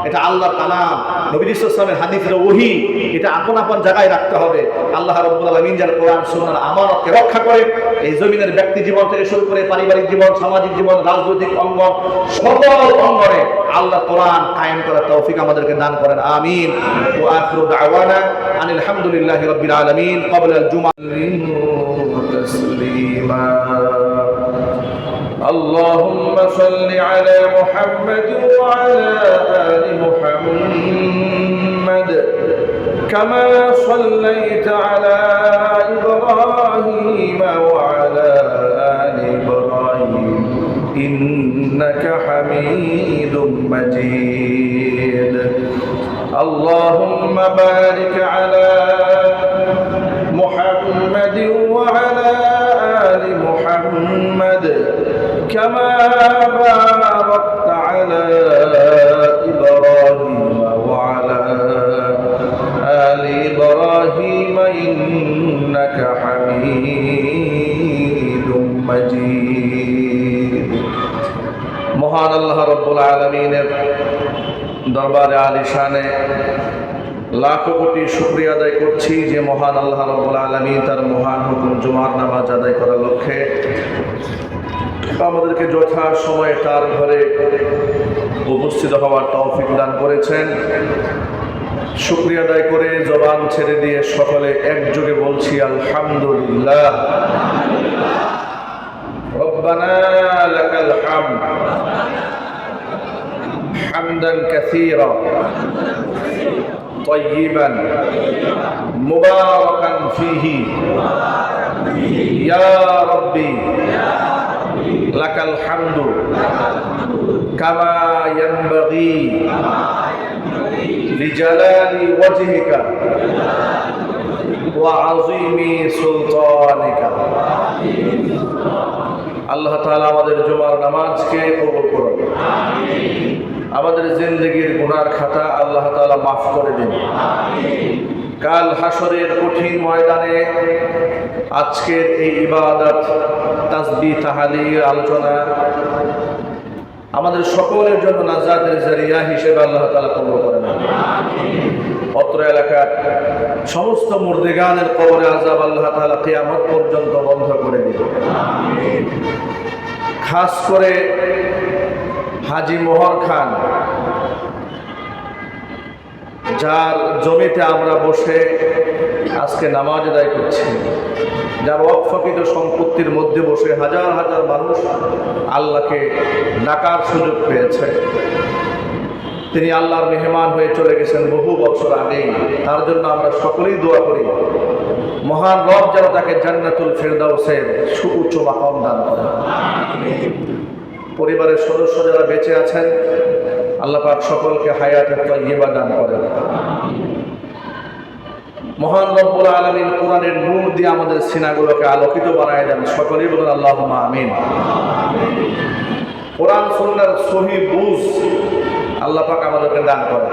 এটা আল্লাহর কালাম, নবী সাল্লাল্লাহু হাদিসের ওহী, এটা আপন আপন জায়গায় রাখতে হবে। আল্লাহ রাব্বুল আলামিন যার কোরআন সুন্নাহর আমানতকে রক্ষা করে এই জমিনের ব্যক্তি জীবন থেকে শুরু করে পারিবারিক জীবন, সামাজিক জীবন, রাজনৈতিক অঙ্গন, সকল অঙ্গনে আল্লাহ কোরআন কায়েম করার তৌফিক আমাদেরকে দান করেন। আমিন। ওয়া আখিরু দাওয়ানা আনিল হামদুলিল্লাহি রাব্বিল আলামিন। ক্বাবলা আল জুমআ তাসলিমা। اللهم صل على محمد وعلى آل محمد كما صليت على إبراهيم وعلى آل إبراهيم إنك حميد مجيد. اللهم بارك على محمد وعلى آل محمد كما باركت على إبراهيم وعلى آل إبراهيم إنك حميد مجيد. মহান আল্লাহ রাব্বুল আলামিনের দরবারে আলিশানে লাখো কোটি শুকরিয়া আদায় করছি যে মহান আল্লাহ রাব্বুল আলামিন তার মহান হুকুম জুমার নামাজ আদায় করার লক্ষ্যে আমাদেরকে যথা সময়ে তার ঘরে উপস্থিত হওয়ার তৌফিক দান করেছেন। শুকরিয়া আদায় করে জবান ছেড়ে দিয়ে সকলে একযোগে বলছি আলহামদুলিল্লাহ। রব্বানা লাকাল হামদ হামদান কাসীরা طيبا مباركا فيه يا ربي لك الحمد كما ينبغي لجلال وجهك وعظيم سلطانك. আল্লাহ তাআলা আমাদের জুমার নামাজকে কবুল করুন। আমাদের জিন্দেগির গুনার খাতা আল্লাহ তাআলা মাফ করে দিন। কাল হাসরের কঠিন ময়দানে আজকের এই ইবাদত, তাসবিহ, তাহলিল, আলোচনা আমাদের সকলের জন্য নাজাতের জরিয়া হিসেবে আল্লাহ তাআলা কবুল করে নেন। অত্র এলাকার সমস্ত মুর্দেগানের কবরে আযাব আল্লাহ তাআলা কিয়ামত পর্যন্ত বন্ধ করে দিন। খাস করে হাজী মোহর খান, যার জমিতে আমরা বসে আজকে নামাজ আদায় করছি, যার ওয়াকফকৃত সম্পত্তির মধ্যে বসে হাজার হাজার মানুষ আল্লাহকে ডাকার সুযোগ পেয়েছে। তিনি আল্লাহর মেহমান হয়ে চলে গেছেন বহু বছর আগেই। তার জন্য আমরা সকলেই দোয়া করি মহান রব যেন তাকে জান্নাতুল ফিরদাউসের সুউচ্চ মাকাম দান করেন। পরিবারের সদস্য যারা বেঁচে আছেন আল্লাহ পাক সকলকে হায়াতে তাইয়্যিবা দান করেন। মহান রব্বুল আলামিন কোরআনের নূর দিয়ে আমাদের সিনাগুলোকে আলোকিত বানায় দেন। সকলেই বলুন আল্লাহুম্মা আমিন। কোরআন সুন্নাহর সহিহ বুঝ আল্লাহ পাক আমাদেরকে দান করেন।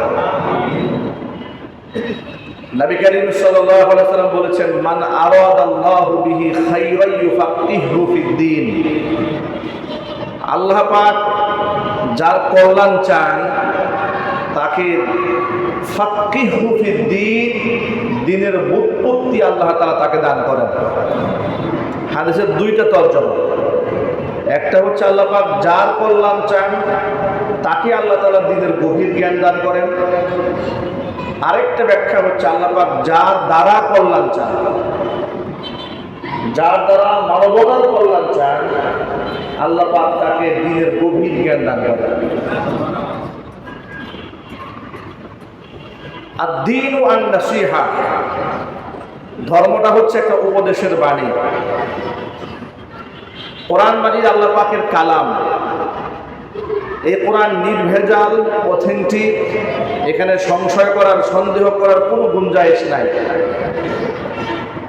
নবী করিম সাল্লাল্লাহু আলাইহি ওয়াসাল্লাম বলেছেন, মান আরাদাল্লাহু বিহি খায়রান ইউফাক্কিহু ফিদ্দীন। আল্লাহ পাক যার কল্যাণ চান তাকে ফাক্কিহু ফিদ্দীন, দ্বীনের বুৎপত্তি আল্লাহ তাআলা তাকে দান করেন। হাদিসের দুইটা তরজমা, একটা হচ্ছে আল্লাহ পাক যার কল্যাণ চান তাকে আল্লাহ তাআলা দ্বীনের গভীর জ্ঞান দান করেন। আরেকটা ব্যাখ্যা হচ্ছে আল্লাহ পাক যার দ্বারা কল্যাণ চান, যার দ্বারা মানবতার কল্যাণ চান, আল্লাহ পাক তাকে দ্বীনের গভীর জ্ঞান দান করেন। আদ-দীনু আন-নাসীহা, ধর্মটা হচ্ছে একটা উপদেশের বাণী। কোরআন মাজিদ আল্লাহ পাকের কালাম। এই কোরআন নির্ভেজাল, অথেন্টিক, এখানে সংশয় করার, সন্দেহ করার কোনো গুঞ্জাইশ নাই।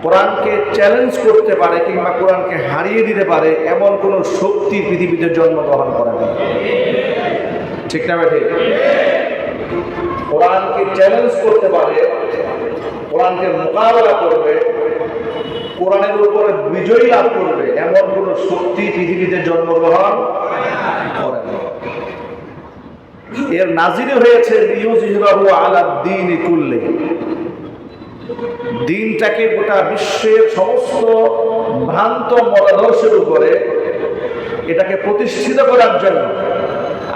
কোরআনকে চ্যালেঞ্জ করতে পারে কিংবা কোরআনকে হারিয়ে দিতে পারে এমন কোনো শক্তি পৃথিবীতে জন্মগ্রহণ করে না। ঠিক না ঠিক? কোরআনকে চ্যালেঞ্জ করতে পারে, কোরআনকে মোকাবেলা করবে, কোরআনের উপরে বিজয়ী লাভ করবে এমন কোন শক্তি পৃথিবীতে জন্মগ্রহণ করে না। এর নাজিল হয়েছে লিইউযহিরাহু আলা দ্বীনি কুল্লি, দ্বীনটাকে গোটা বিশ্বের সমস্ত ভ্রান্ত মতাদর্শের উপরে এটাকে প্রতিষ্ঠিত করার জন্য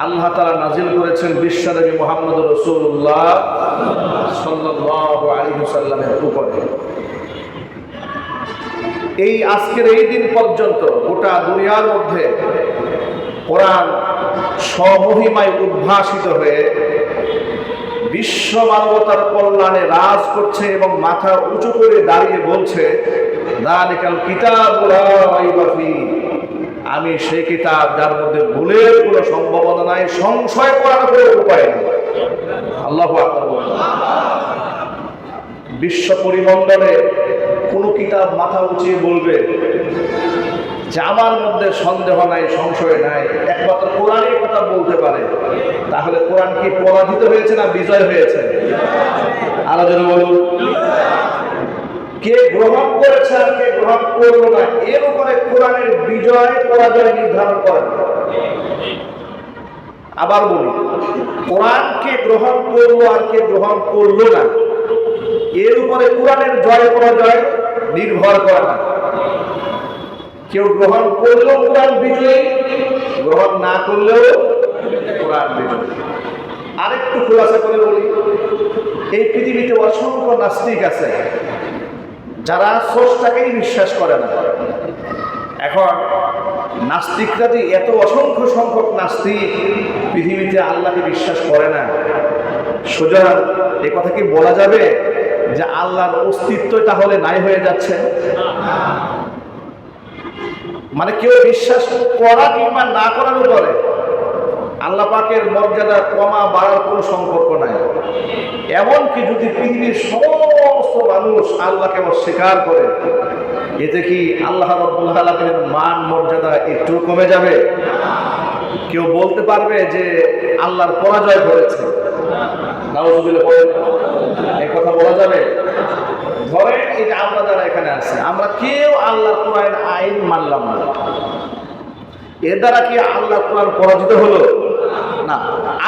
আল্লাহ তাআলা নাজিল করেছেন বিশ্বনবী মুহাম্মদ রাসূলুল্লাহ সাল্লাল্লাহু আলাইহি ওয়াসাল্লামের উপরে। এই আজকের এই দিন পর্যন্ত গোটা দুনিয়ার মধ্যে কোরআন স্বমহিমায় উদ্ভাসিত হয়ে বিশ্ব মানবতার কল্যাণে রাজ করছে এবং মাথা উঁচু করে দাঁড়িয়ে বলছে, যালিকাল কিতাবু লা রাইবা ফীহি, আমি সেই কিতাব যার মধ্যে ভুলের কোনো সম্ভাবনা নাই, সংশয় করার কোনো উপায় নেই। আল্লাহু আকবার। বিশ্ব পরিমণ্ডলে কোন কিতাব মাথা উঁচিয়ে বলবে যে আমার মধ্যে সন্দেহ নাই, সংশয় নাই, একমাত্র কোরআনের কথা বলতে পারে? তাহলে কোরআন কি পরাজিত হয়েছে না বিজয় হয়েছে? আরো যেন বলুন, কে গ্রহণ করেছে আর কে গ্রহণ করলো না, এর উপরে কোরআনের বিজয় পরাজয় নির্ধারণ করে। আবার বলি, কোরআন কে গ্রহণ করলো আর কে গ্রহণ করলো না, এর উপরে কোরআনের জয় পরাজয় নির্ভর করে না। কেউ গ্রহণ করলেও কোরআন বিজয়ী, গ্রহণ না করলেও কোরআন বিজয়ী। আরেকটু খোলাসা করে বলি, এই পৃথিবীতে অসংখ্য নাস্তিক আছে যারা স্রষ্টাকেই বিশ্বাস করে না। এখন নাস্তিকরা যে এত অসংখ্য সংখ্যক নাস্তিক পৃথিবীতে আল্লাহকে বিশ্বাস করে না, সোজা এ কথা কি বলা যাবে যে আল্লাহর অস্তিত্ব তাহলে নাই হয়ে যাচ্ছে? মানে কেউ বিশ্বাস করা কিংবা না করার উপরে আল্লাহ পাকের মর্যাদা কমা বাড়ার কোনো সম্পর্ক নাই। এমনকি যদি পৃথিবীর সমস্ত মানুষ আল্লাহকে অস্বীকার করে, এতে কি আল্লাহ রাব্বুল আলামিনের মান মর্যাদা একটু কমে যাবে? কেউ বলতে পারবে যে আল্লাহর পরাজয় করেছে? নাউযুবিল্লাহ, এই কথা বলা যাবে? ধরেন এই যে আমরা যারা এখানে আছি, আমরা কেউ আল্লাহর কোরআন আইন মানলাম না, এর দ্বারা কি আল্লাহর কোরআন পরাজিত হলো? না,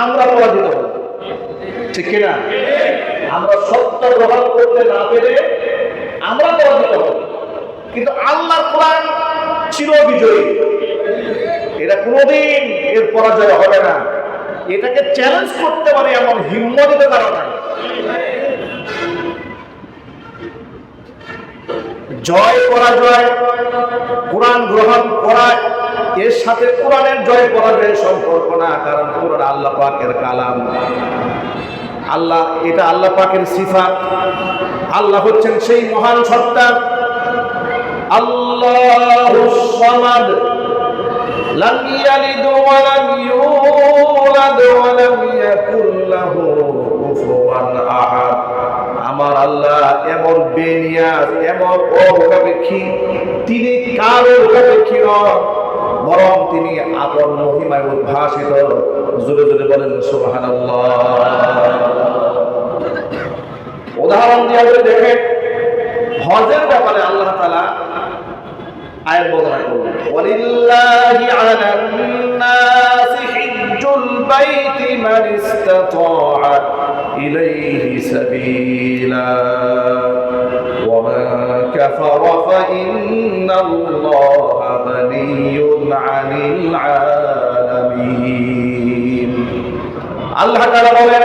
আমরা পরাজিত হলো। ঠিক কিনা? আমরা সত্য গ্রহণ করতে না পেরে আমরা পরাজিত হলো, কিন্তু আল্লাহর কোরআন চিরবিজয়ী, এটা কোনোদিন এর পরাজয় হবে না। এটাকে চ্যালেঞ্জ করতে পারে এমন হিম্মতিত কারণ নাই। জয় পরাজয়, কোরআন গ্রহণ করা, এর সাথে কোরআনের জয় পরাজয়ের সম্পর্ক না, কারণ কোরআন আল্লাহ পাকের কালাম। আল্লাহ, এটা আল্লাহ পাকের সিফাত। আল্লাহ হচ্ছেন সেই মহান সত্তা। আল্লাহুস সামাদ, লাম ইয়ালিদ ওয়া লাম ইউলাদ ওয়া লাম ইয়াকুল লাহু কুফুয়ান আহাদ। আমার আল্লাহ এমন বেনিয়াজ, এমন অমুখাপেক্ষী, তিনি কারো মুখাপেক্ষী নন, বরং তিনি আপন মহিমায় উদ্ভাসিত। জোরে জোরে বলেন সুবহানাল্লাহ। উদাহরণ দিয়ে দেখেন, হজের ব্যাপারে আল্লাহ তাআলা আয়াত বর্ণনা করলেন, ওয়ালিল্লাহি আলান নাসি হিজ্জুল বাইতি من استطاع إليه سبيلا ومن كفر فإن الله غني عن العالمين الله تعالى বলেন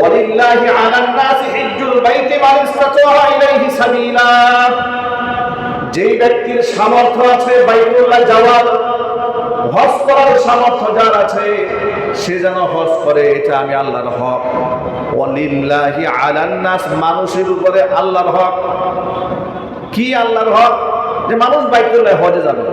ولله على الناس حج البيت من استطاع إليه سبيلا যেই ব্যক্তির সামর্থ্য আছে বাইতুল্লাহ যাওয়ার হজ করার সামর্থ্য যার আছে সে যেন হজ করে, এটা আমি আল্লাহর হক। ওয়ালিল্লাহি আলান নাস, মানুষের উপরে আল্লাহর হক। কি আল্লাহর হক? যে মানুষ বাইতুল্লাহ হজে যাবে।